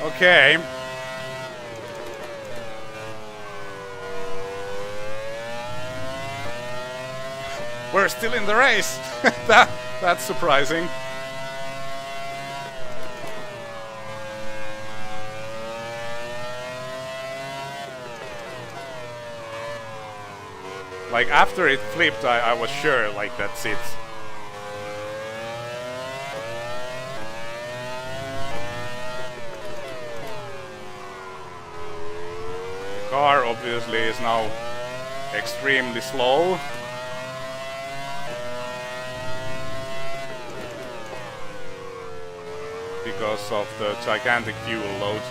S1: Okay. We're still in the race. That's surprising. Like after it flipped, I was sure like that's it. The car obviously is now extremely slow. Because of the gigantic fuel load.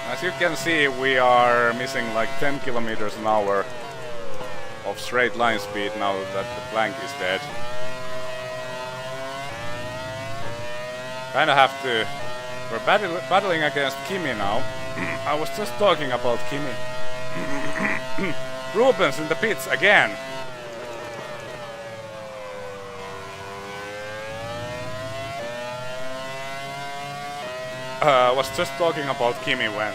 S1: As you can see, we are missing like 10 kilometers an hour of straight line speed now that the plank is dead. Kinda have to... We're battling against Kimi now. I was just talking about Kimi. Rubens in the pits again. I was just talking about Kimi when...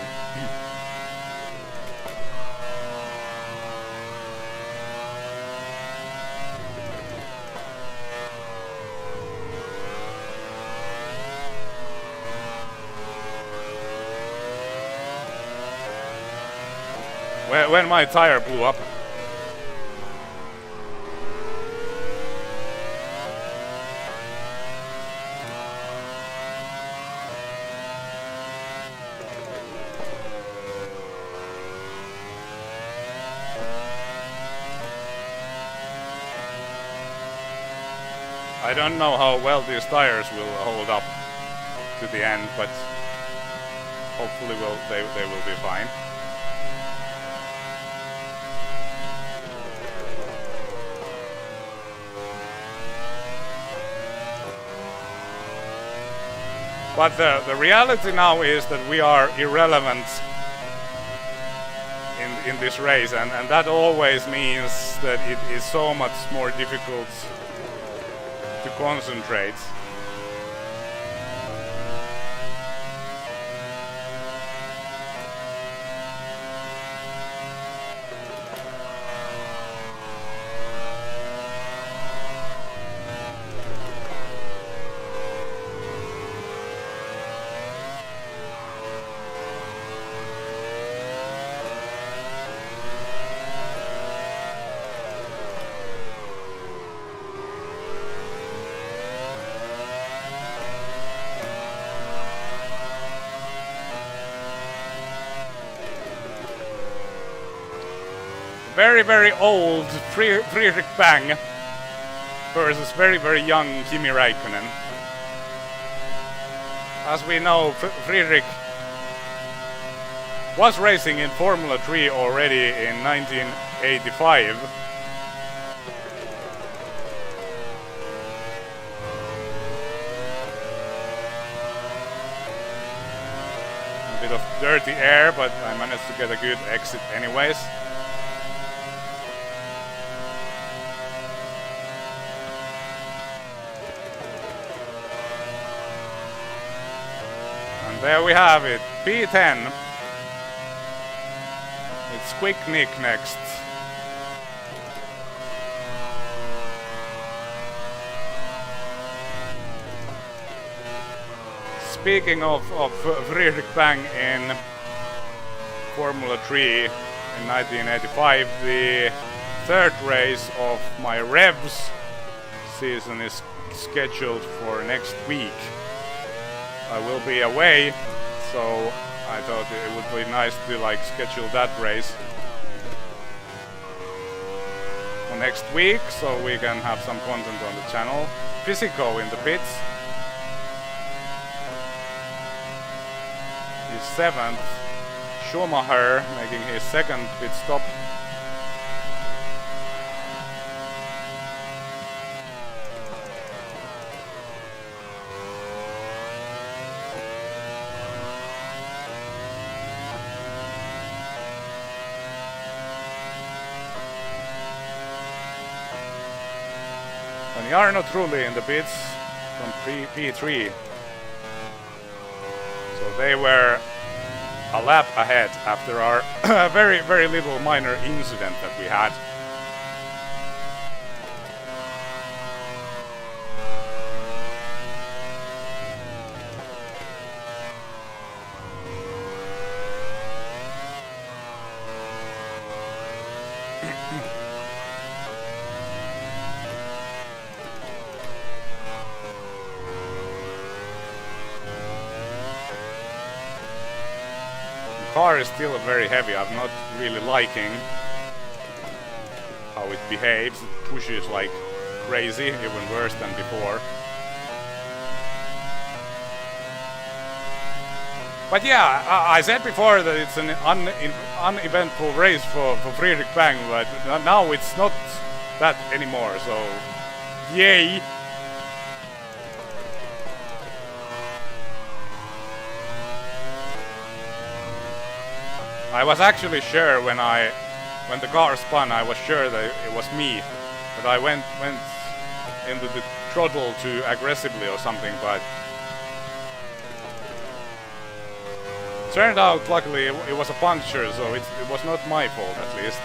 S1: when my tire blew up. I don't know how well these tires will hold up to the end, but hopefully they will be fine. But the reality now is that we are irrelevant in this race, and that always means that it is so much more difficult to concentrate. Very, very old Friedrich Bang versus very, very young Kimi Räikkönen. As we know, Friedrich was racing in Formula 3 already in 1985. A bit of dirty air, but I managed to get a good exit anyways. There we have it, P10. It's Quick Nick next. Speaking of Friedrich Bang in Formula 3 in 1985, the third race of my Revs season is scheduled for next week. I will be away, so I thought it would be nice to like schedule that race for next week, so we can have some content on the channel. Physico in the pits. He's 7th. Schumacher making his 2nd pit stop. And Jarno truly in the pits from P3. So they were a lap ahead after our very, very little minor incident that we had. The car is still very heavy. I'm not really liking how it behaves. It pushes like crazy, even worse than before. But yeah, I said before that it's an uneventful race for Friedrich Bang, but now it's not that anymore, so yay! I was actually sure when the car spun, I was sure that it was me, that I went into the throttle too aggressively or something, but turned out luckily it was a puncture, so it was not my fault at least.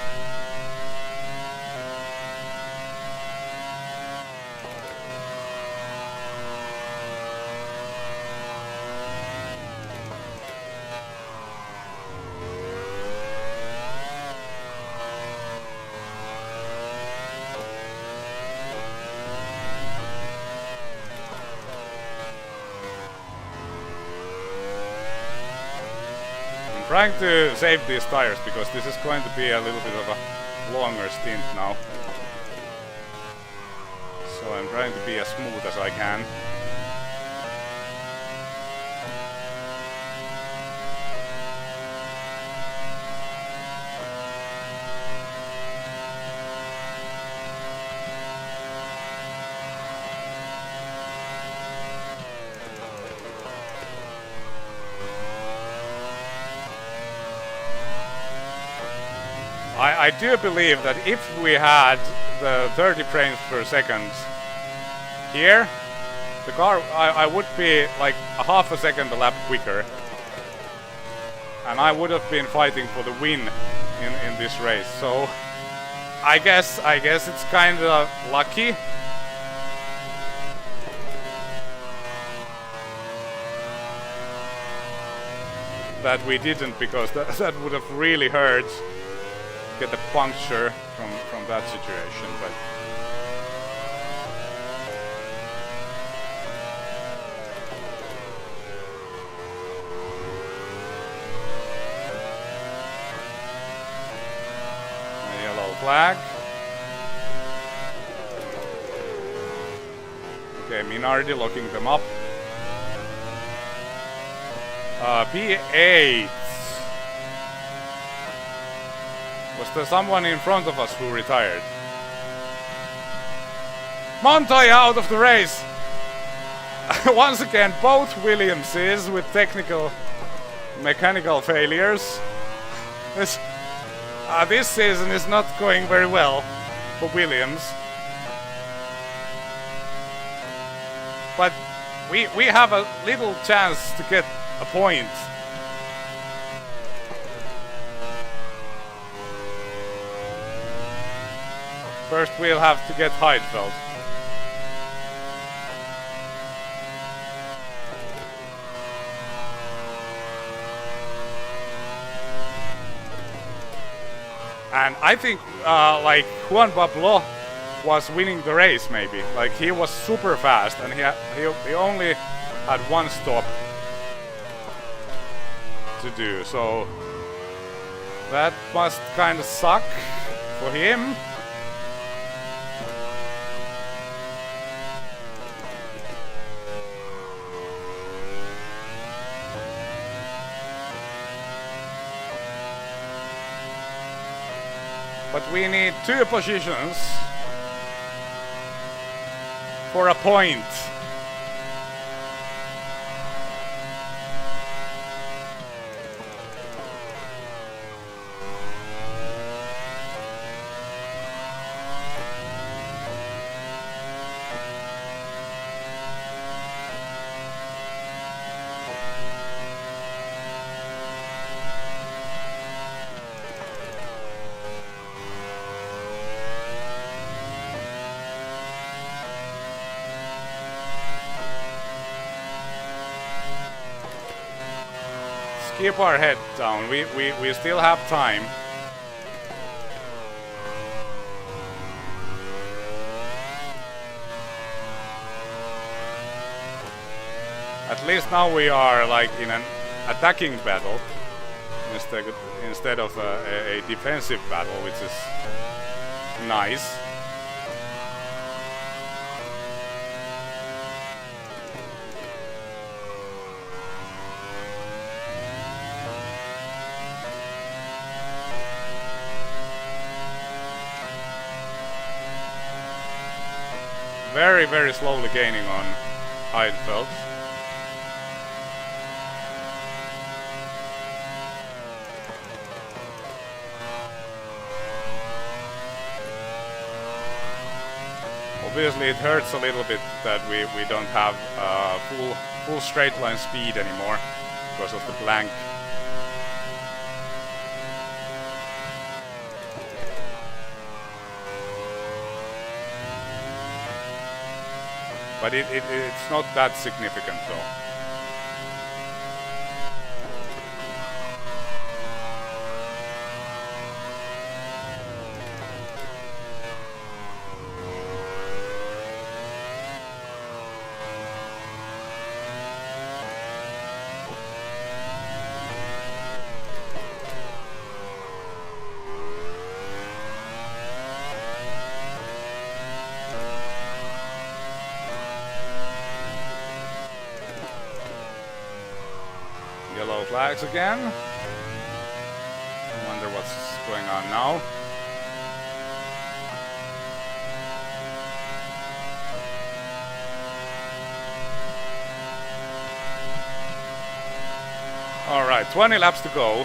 S1: Trying to save these tires because this is going to be a little bit of a longer stint now. So I'm trying to be as smooth as I can. I do believe that if we had the 30 frames per second here, the car, I would be like a half a second a lap quicker. And I would have been fighting for the win in this race. So I guess it's kind of lucky. That we didn't, because that would have really hurt. Get a puncture from that situation, but a yellow flag. Okay, Minardi locking them up. P8. Was there someone in front of us who retired? Montoya out of the race! Once again, both Williamses with mechanical failures. This season is not going very well for Williams. But we have a little chance to get a point. First we'll have to get Heidfeld. And I think like Juan Pablo was winning the race maybe. Like he was super fast and he only had one stop to do. So that must kind of suck for him. But we need 2 positions for a point. keep our head down. We still have time. At least now we are like in an attacking battle instead of a defensive battle, which is nice. Very, very slowly gaining on Heidfeld. Obviously it hurts a little bit that we don't have full straight line speed anymore because of the blank. But it's not that significant though. Yellow flags again. I wonder what's going on now. Alright, 20 laps to go.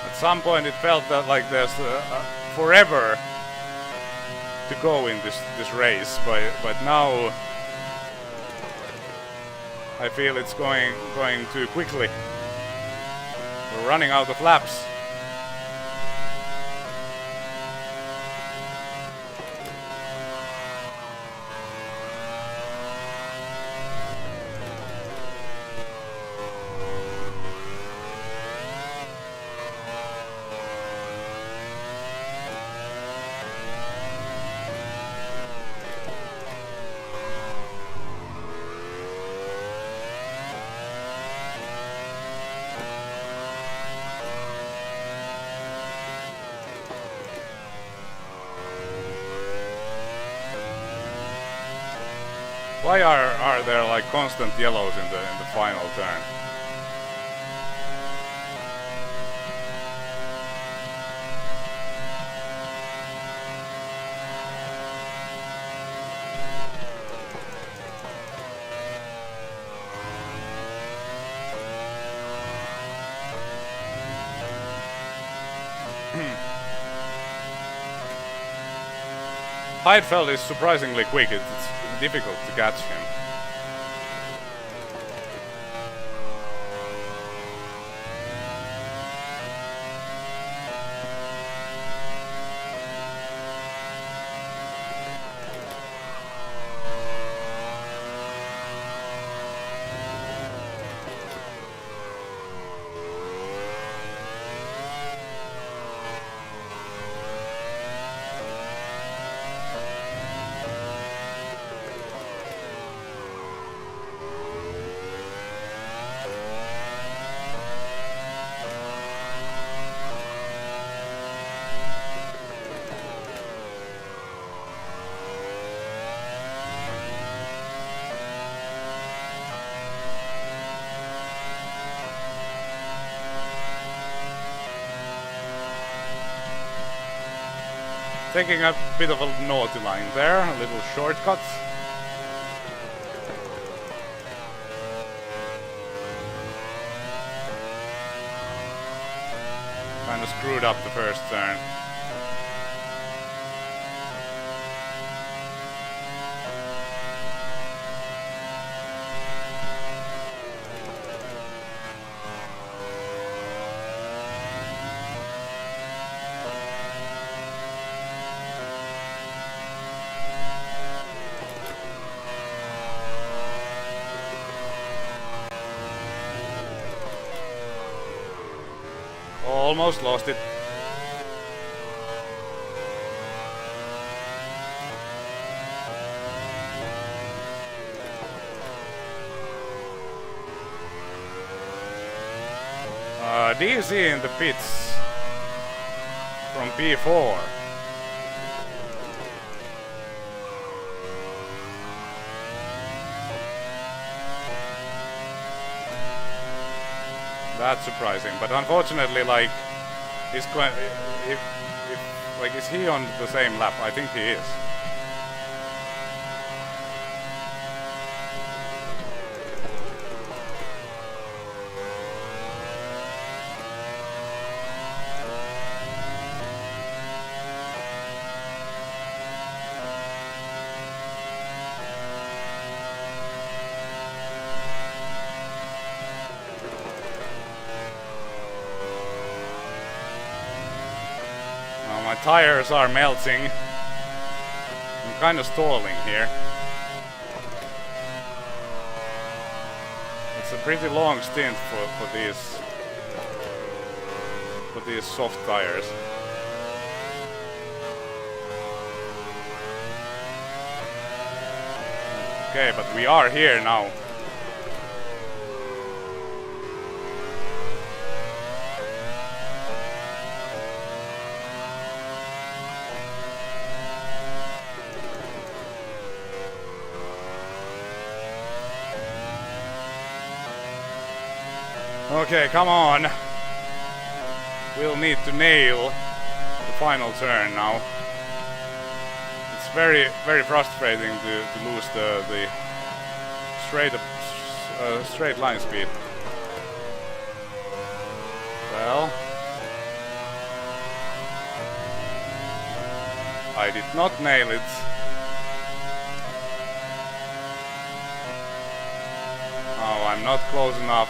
S1: At some point it felt that like there's forever to go in this race, but now I feel it's going too quickly. We're running out of laps. Why are there like constant yellows in the final turn? Heidfeld is surprisingly quick. It's difficult to catch him. taking a bit of a naughty line there, a little shortcut. Kind of screwed up the first turn. Almost lost it. DC in the pits from P4. That's surprising, but unfortunately, like, he's going. If like, is he on the same lap? I think he is. My tires are melting. I'm kind of stalling here. It's a pretty long stint for these soft tires. Okay, but we are here now. Okay, come on. We'll need to nail the final turn now. It's very frustrating to lose the straight line speed. Well, I did not nail it. Oh, I'm not close enough.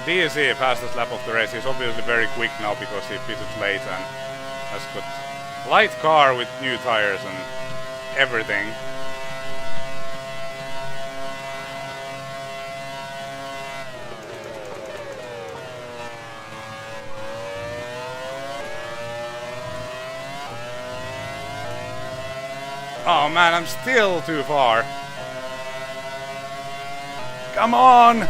S1: DSE fastest lap of the race. He's obviously very quick now because he pitted late and has got light car with new tires and everything. Oh man, I'm still too far. Come on!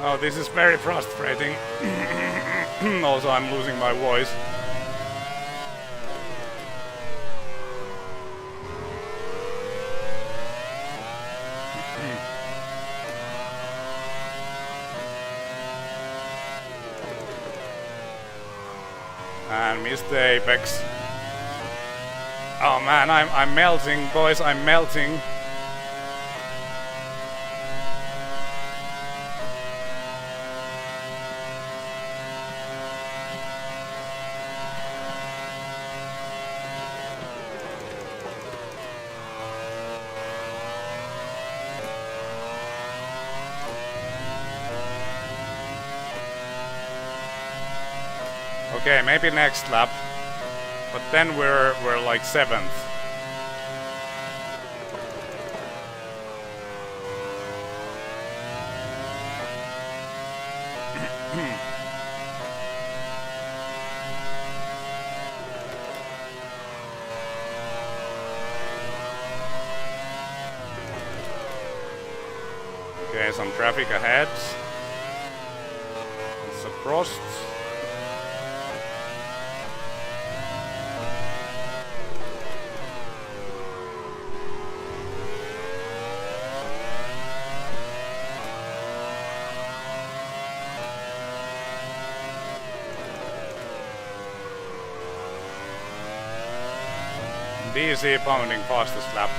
S1: Oh, this is very frustrating. Also, I'm losing my voice. And missed the apex. Oh man, I'm melting, boys, I'm melting. Okay, maybe next lap. But then we're like 7th. Okay, some traffic ahead. It's a Prost. DC pounding fastest lap.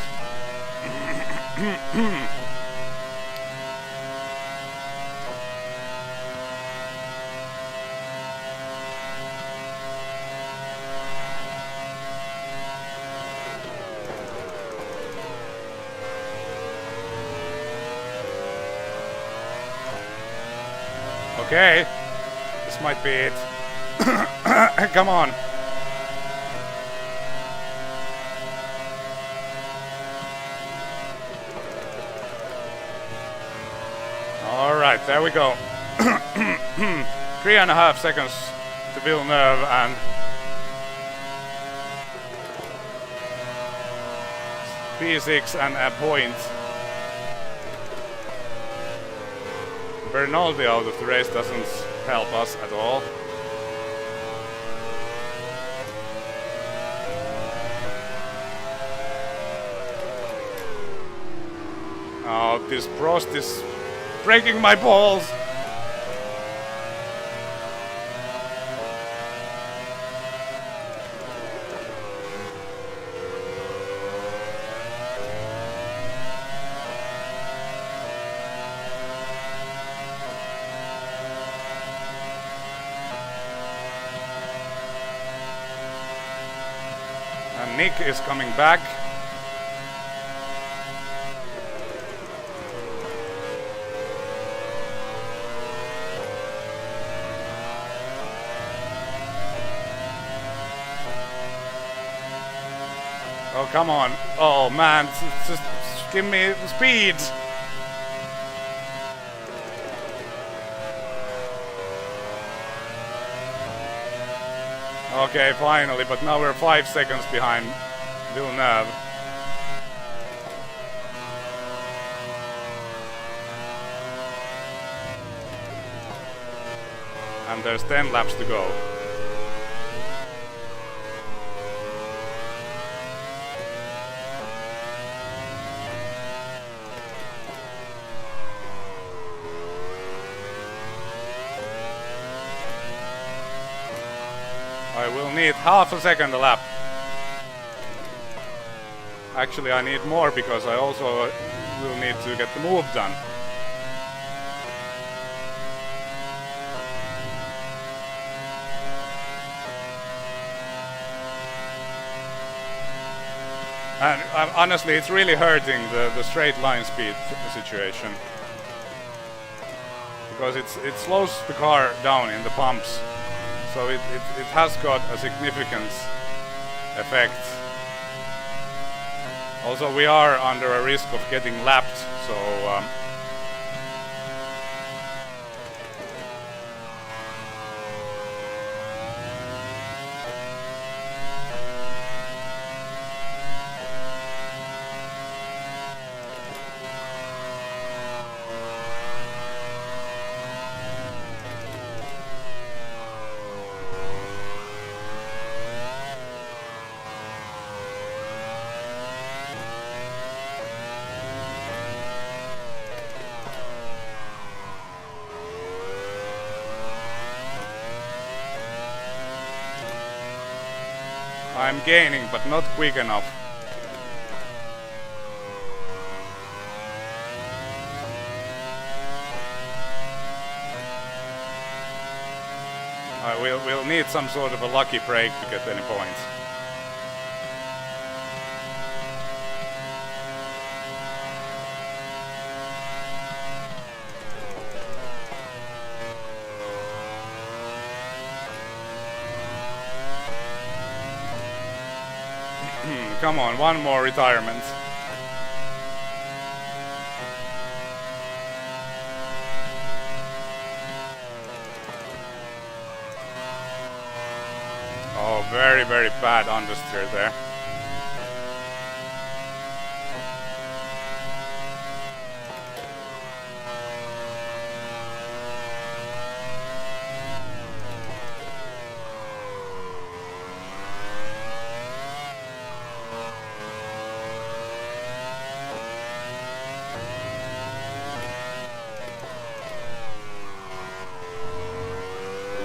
S1: Okay, this might be it. Come on. Alright, there we go. 3.5 seconds to Villeneuve and P6 and a point. Bernaldi out of the race doesn't help us at all. Oh, this Prost is breaking my balls. And Nick is coming back. Oh, come on. Oh, man. Just give me the speed. Okay, finally. But now we're 5 seconds behind Villeneuve. And there's 10 laps to go. I will need half a second a lap. Actually, I need more because I also will need to get the move done. And honestly, it's really hurting the straight line speed situation. Because it slows the car down in the pumps. So it has got a significant effect. Also, we are under a risk of getting lapped, so I'm gaining, but not quick enough. We'll need some sort of a lucky break to get any points. Come on, one more retirement. Oh, very, very bad understeer there.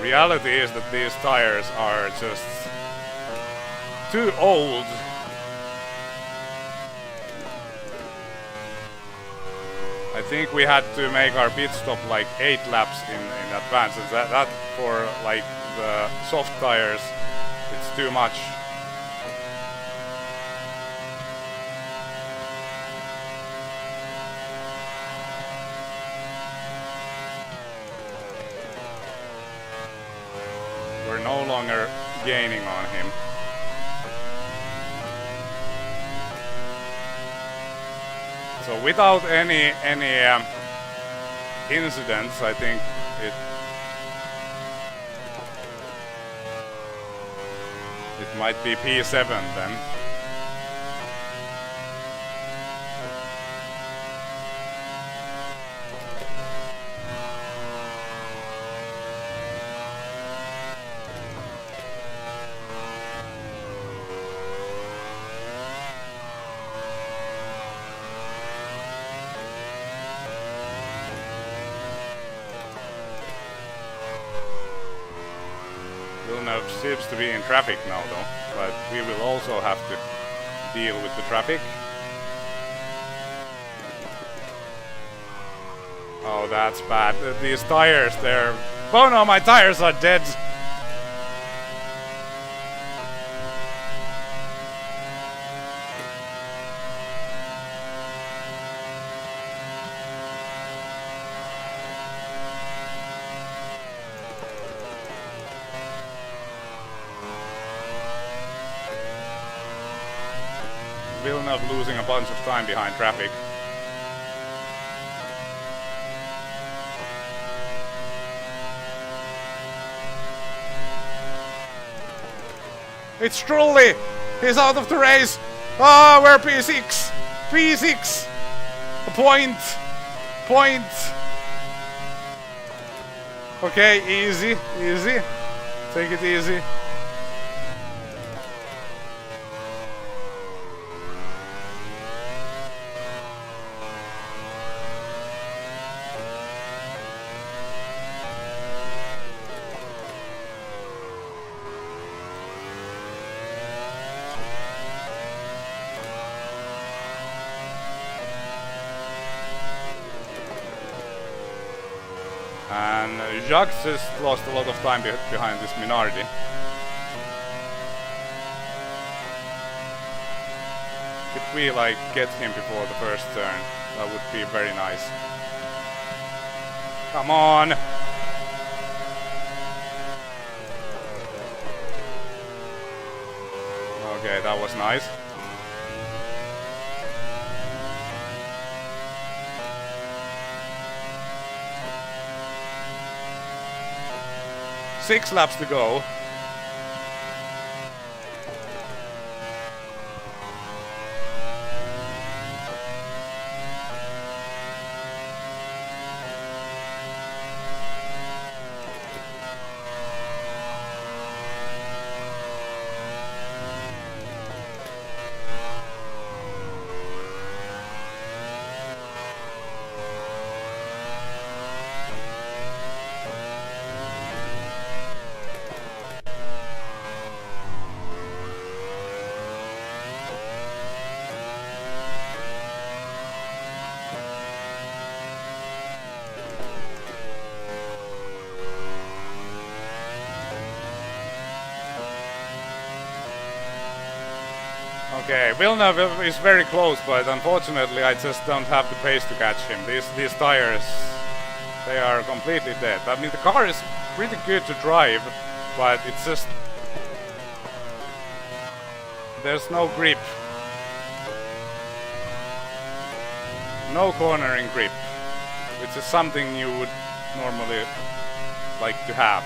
S1: Reality is that these tires are just too old. I think we had to make our pit stop like 8 laps in advance, and that for like the soft tires, it's too much. We're no longer gaining on him. So without any incidents, I think it might be P7 then. Seems to be in traffic now though, but we will also have to deal with the traffic. Oh, that's bad. These tires, they're... Oh no, my tires are dead! Losing a bunch of time behind traffic. It's Trulli! He's out of the race! Ah, we're P6! P6! A point! Point! Okay, easy, easy. Take it easy. And Jacques just lost a lot of time behind this Minardi. If we like get him before the first turn, that would be very nice. Come on! Okay, that was nice. Six laps to go. Okay, Villeneuve is very close, but unfortunately I just don't have the pace to catch him. These tires, they are completely dead. I mean, the car is pretty good to drive, but it's just there's no grip. No cornering grip, which is something you would normally like to have.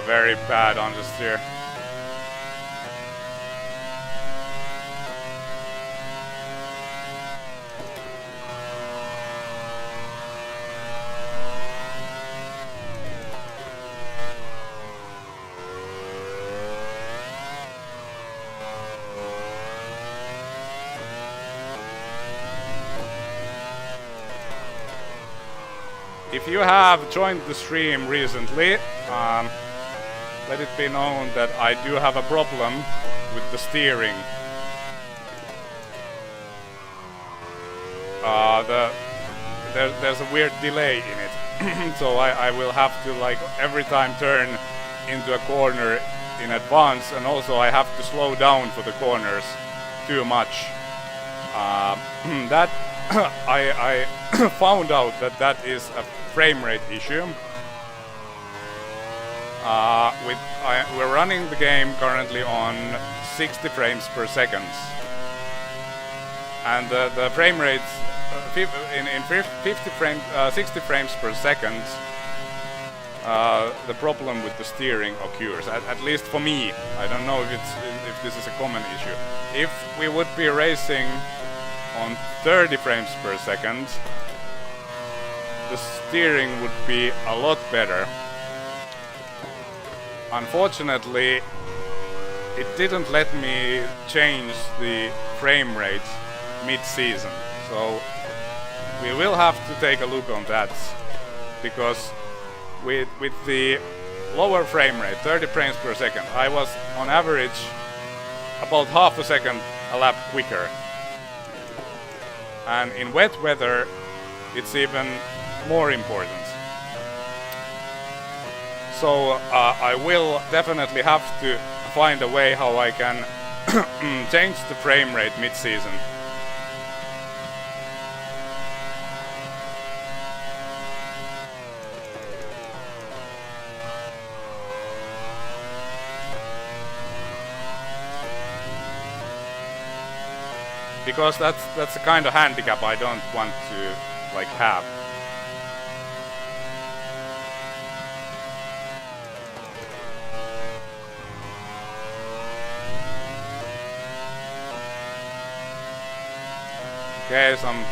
S1: Very bad understeer. If you have joined the stream recently, let it be known that I do have a problem with the steering. There's a weird delay in it, so I will have to like every time turn into a corner in advance, and also I have to slow down for the corners too much. That I found out that is a frame rate issue. We're running the game currently on 60 frames per second, and the frame rates in 60 frames per second. The problem with the steering occurs, at least for me. I don't know if this is a common issue. If we would be racing on 30 frames per second, the steering would be a lot better. Unfortunately, it didn't let me change the frame rate mid-season, so we will have to take a look on that, because with the lower frame rate, 30 frames per second, I was on average about half a second a lap quicker. And in wet weather, it's even more important. So I will definitely have to find a way how I can change the frame rate mid-season. Because that's the kind of handicap I don't want to like have. Okay, some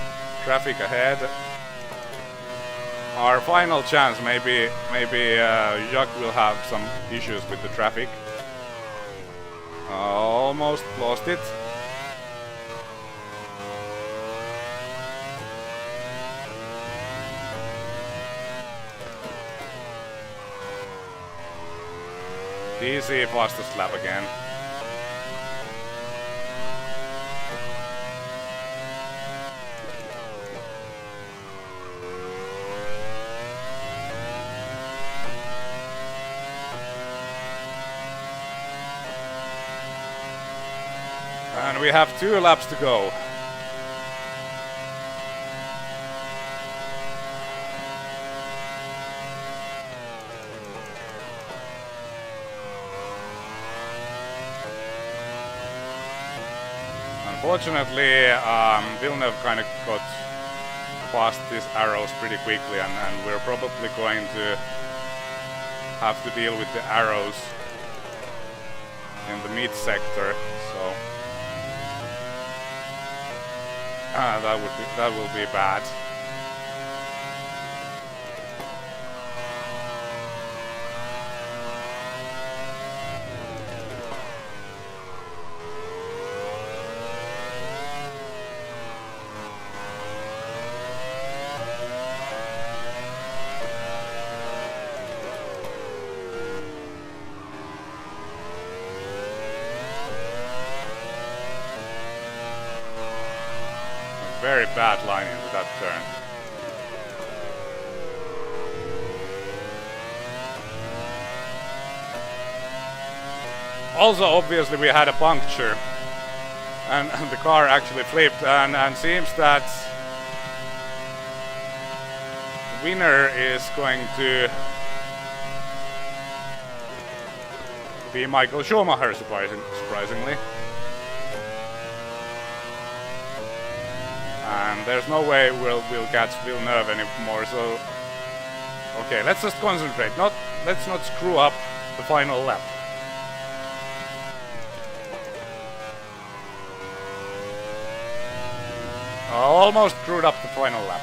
S1: traffic ahead. Our final chance, maybe Jacques will have some issues with the traffic. Almost lost it. DC fastest lap again. And we have 2 laps to go. Unfortunately, Villeneuve kind of got past these arrows pretty quickly, and we're probably going to have to deal with the arrows in the mid sector. So that will be bad. Very bad line into that turn. Also, obviously, we had a puncture, and the car actually flipped, and seems that winner is going to be Michael Schumacher, surprisingly. And there's no way we'll catch Villeneuve anymore, so... Okay, let's just concentrate. Let's not screw up the final lap. Almost screwed up the final lap.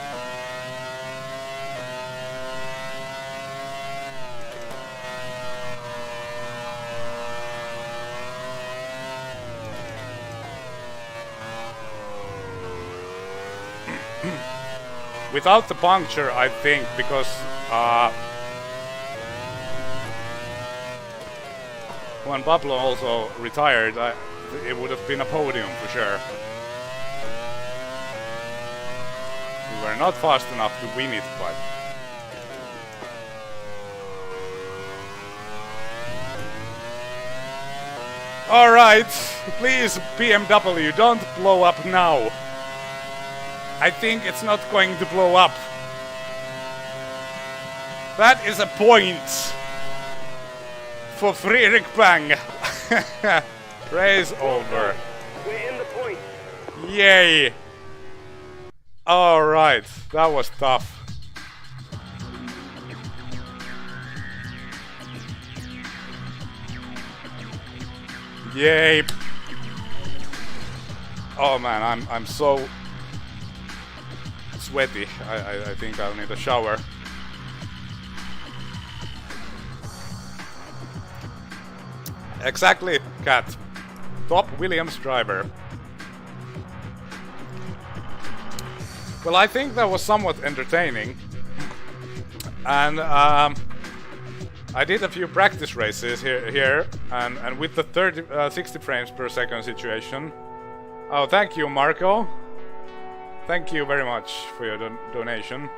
S1: Without the puncture, I think, because when Pablo also retired, it would have been a podium for sure. We were not fast enough to win it, but... Alright, please BMW, don't blow up now. I think it's not going to blow up. That is a point for Friedrich Bang. Race over.
S2: We're in the point.
S1: Yay. Alright, that was tough. Yay. Oh man, I'm so sweaty. I think I'll need a shower. Exactly, Cat. Top Williams driver. Well, I think that was somewhat entertaining. And I did a few practice races here and with the 60 frames per second situation. Oh, thank you, Marco. Thank you very much for your donation.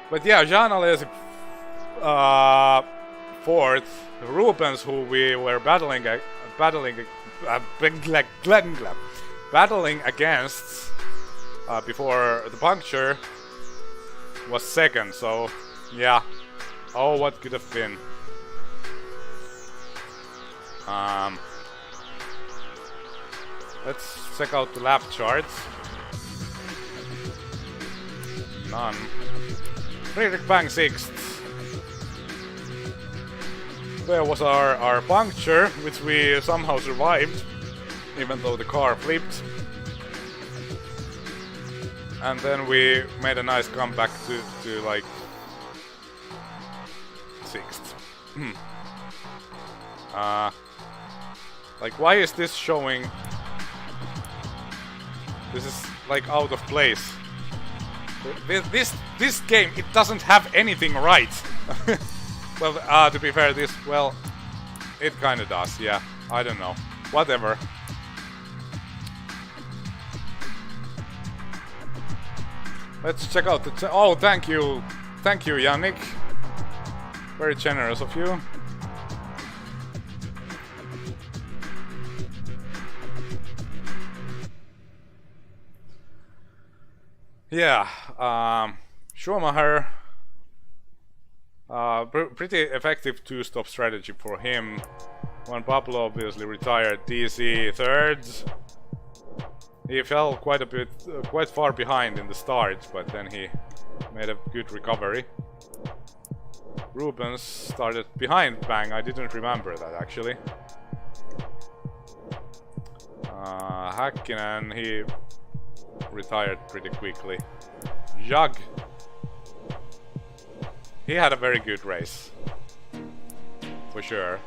S1: But yeah, Jean Alesi fourth. Rubens, who we were battling against before the puncture, was second. So yeah. Oh, what could have been? Let's check out the lap charts. None. Friedrich Bang 6th. There was our puncture, which we somehow survived, even though the car flipped. And then we made a nice comeback to like 6th. Like, why is this showing? This is like out of place. This game, it doesn't have anything right. Well, to be fair, well, it kinda does, yeah. I don't know. Whatever. Let's check out the... Oh, thank you. Thank you, Yannick. Very generous of you. Yeah, Schumacher, pretty effective two-stop strategy for him. When Pablo obviously retired, DC third. He fell quite far behind in the start, but then he made a good recovery. Rubens started behind Bang. I didn't remember that actually. Häkkinen, he retired pretty quickly. Jag, he had a very good race, for sure.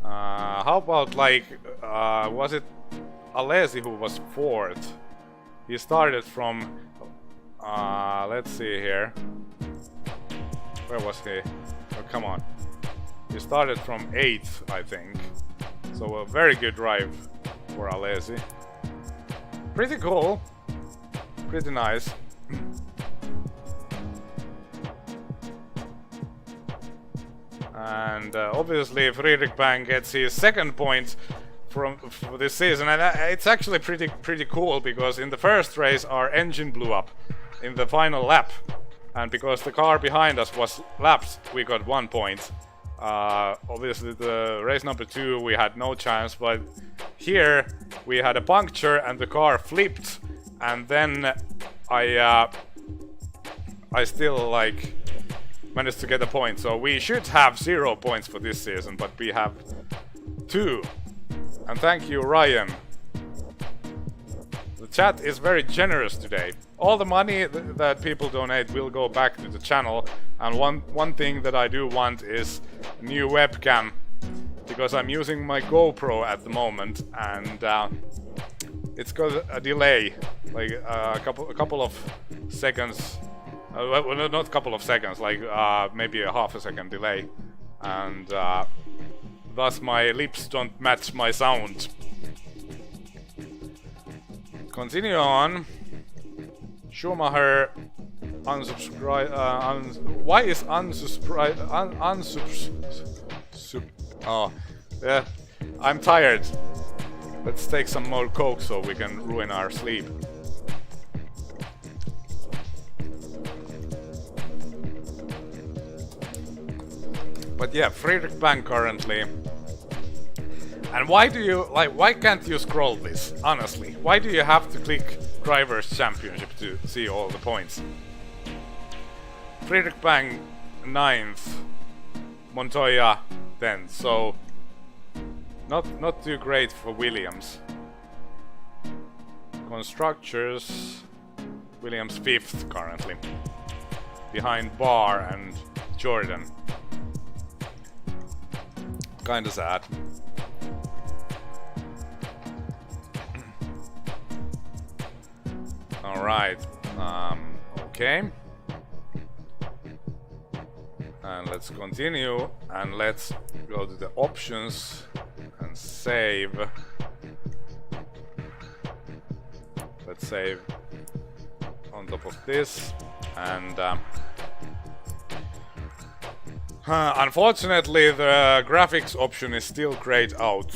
S1: How about like, was it Alesi who was fourth? He started from, let's see here. Where was he? Oh, come on. He started from 8th, I think. So a very good drive for Alesi. Pretty cool. Pretty nice. And obviously Friedrich Bang gets his second point for this season, and it's actually pretty cool because in the first race our engine blew up in the final lap, and because the car behind us was lapped, we got 1 point. Obviously, the race number 2 we had no chance, but here we had a puncture and the car flipped, and then I still like managed to get a point. So we should have 0 points for this season, but we have 2. And thank you, Ryan. The chat is very generous today. All the money that people donate will go back to the channel. And one thing that I do want is a new webcam, because I'm using my GoPro at the moment, and it's got a delay, like a couple of seconds. Well, not a couple of seconds, like maybe a half a second delay, and thus my lips don't match my sound. Continue on. Schumacher unsubscribe. Why is unsubscribe? Oh, yeah. I'm tired. Let's take some more coke so we can ruin our sleep. But yeah, Friedrich Bang currently. And why do you why can't you scroll this? Honestly, why do you have to click Drivers' Championship to see all the points? Friedrich Bang 9th, Montoya 10th, so not too great for Williams. Constructors, Williams 5th currently, behind Barr and Jordan. Kinda sad. Alright, okay. And let's continue, and let's go to the options and save. Let's save on top of this, and unfortunately the graphics option is still grayed out.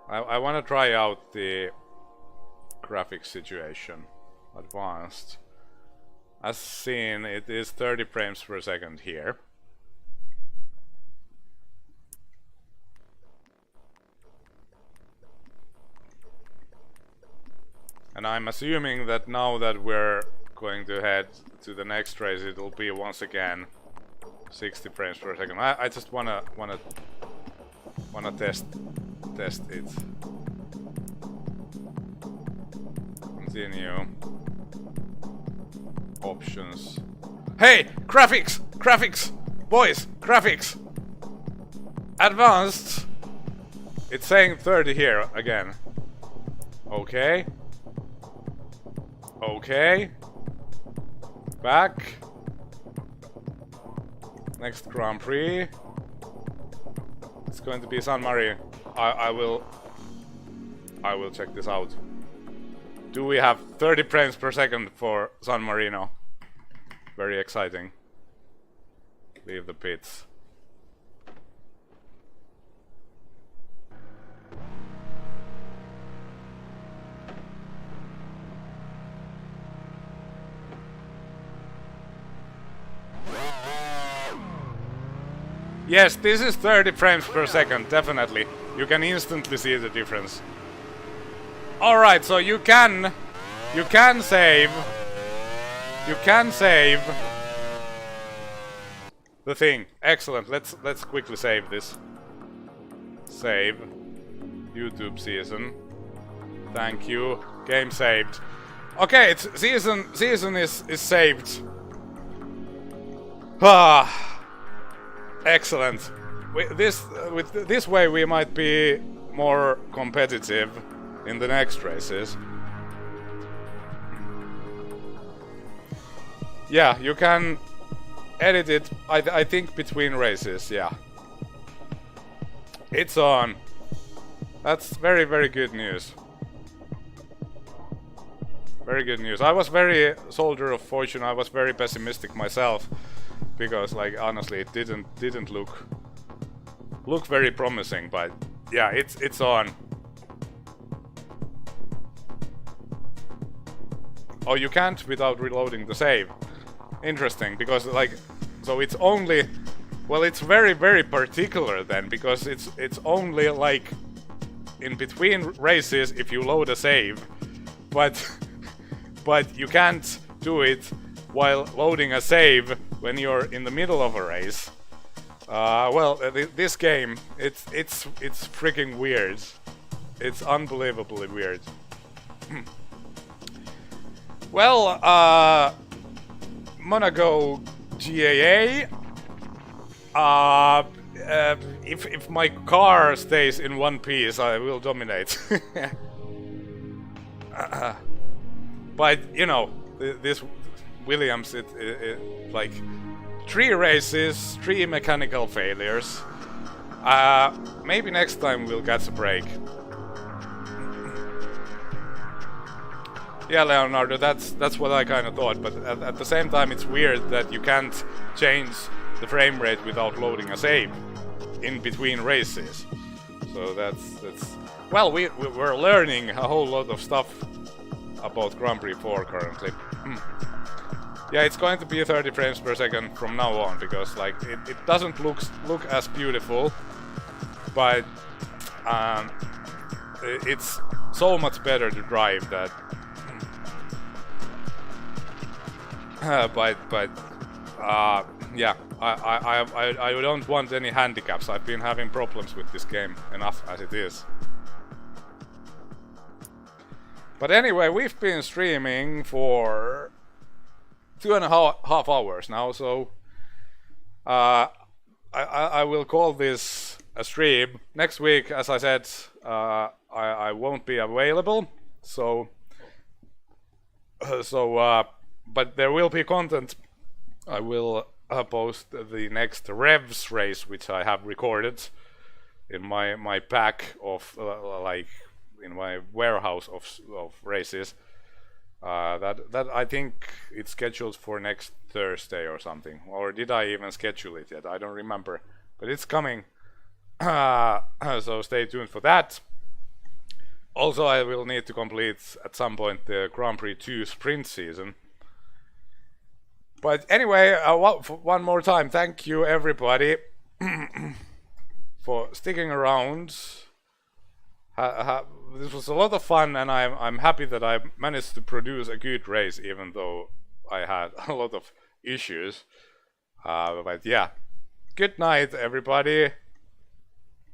S1: I want to try out the graphics situation. Advanced. As seen, it is 30 frames per second here. And I'm assuming that now that we're going to head to the next race, it will be once again 60 frames per second. I just wanna test it. Continue. Options. Hey! Graphics! Graphics! Boys! Graphics! Advanced! It's saying 30 here again. Okay. Okay. Back. Next Grand Prix. It's going to be San Marino. I will check this out. Do we have 30 frames per second for San Marino? Very exciting. Leave the pits. Yes, this is 30 frames per second, definitely. You can instantly see the difference. Alright, so you can save the thing. Excellent. Let's quickly save this. Save YouTube season. Thank you. Game saved. Okay, it's season is saved. Ah. Excellent. With this way we might be more competitive in the next races. Yeah, you can edit it, I think, between races, yeah. It's on. That's very, very good news. Very good news. I was very soldier of fortune. I was very pessimistic myself because, like, honestly, it didn't look very promising. But yeah, it's on. Oh, you can't without reloading the save. Interesting, because like, so it's only, well, it's very particular then, because it's only like in between races if you load a save, but you can't do it while loading a save when you're in the middle of a race. Well, this game, it's freaking weird. It's unbelievably weird. Well, Monaco GAA. If my car stays in one piece, I will dominate. But you know, this Williams, it like 3 races, 3 mechanical failures. Maybe next time we'll get a break. Yeah, Leonardo, that's what I kind of thought, but at the same time it's weird that you can't change the frame rate without loading a save in between races. So that's well, we're learning a whole lot of stuff about Grand Prix 4 currently. Yeah, it's going to be 30 frames per second from now on, because like it doesn't look as beautiful, but it's so much better to drive that. Yeah, I don't want any handicaps. I've been having problems with this game enough as it is. But anyway, we've been streaming for 2.5 hours now, so I will call this a stream. Next week, as I said, I won't be available, so but there will be content. I will post the next Revs race, which I have recorded in my pack of like in my warehouse of races. That I think it's scheduled for next Thursday or something. Or did I even schedule it yet? I don't remember, but it's coming. So stay tuned for that. Also, I will need to complete at some point the Grand Prix 2 sprint season. But anyway, one more time, thank you everybody for sticking around. This was a lot of fun, and I'm happy that I managed to produce a good race, even though I had a lot of issues. But yeah, good night everybody,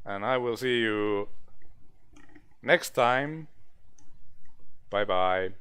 S1: and I will see you next time. Bye bye.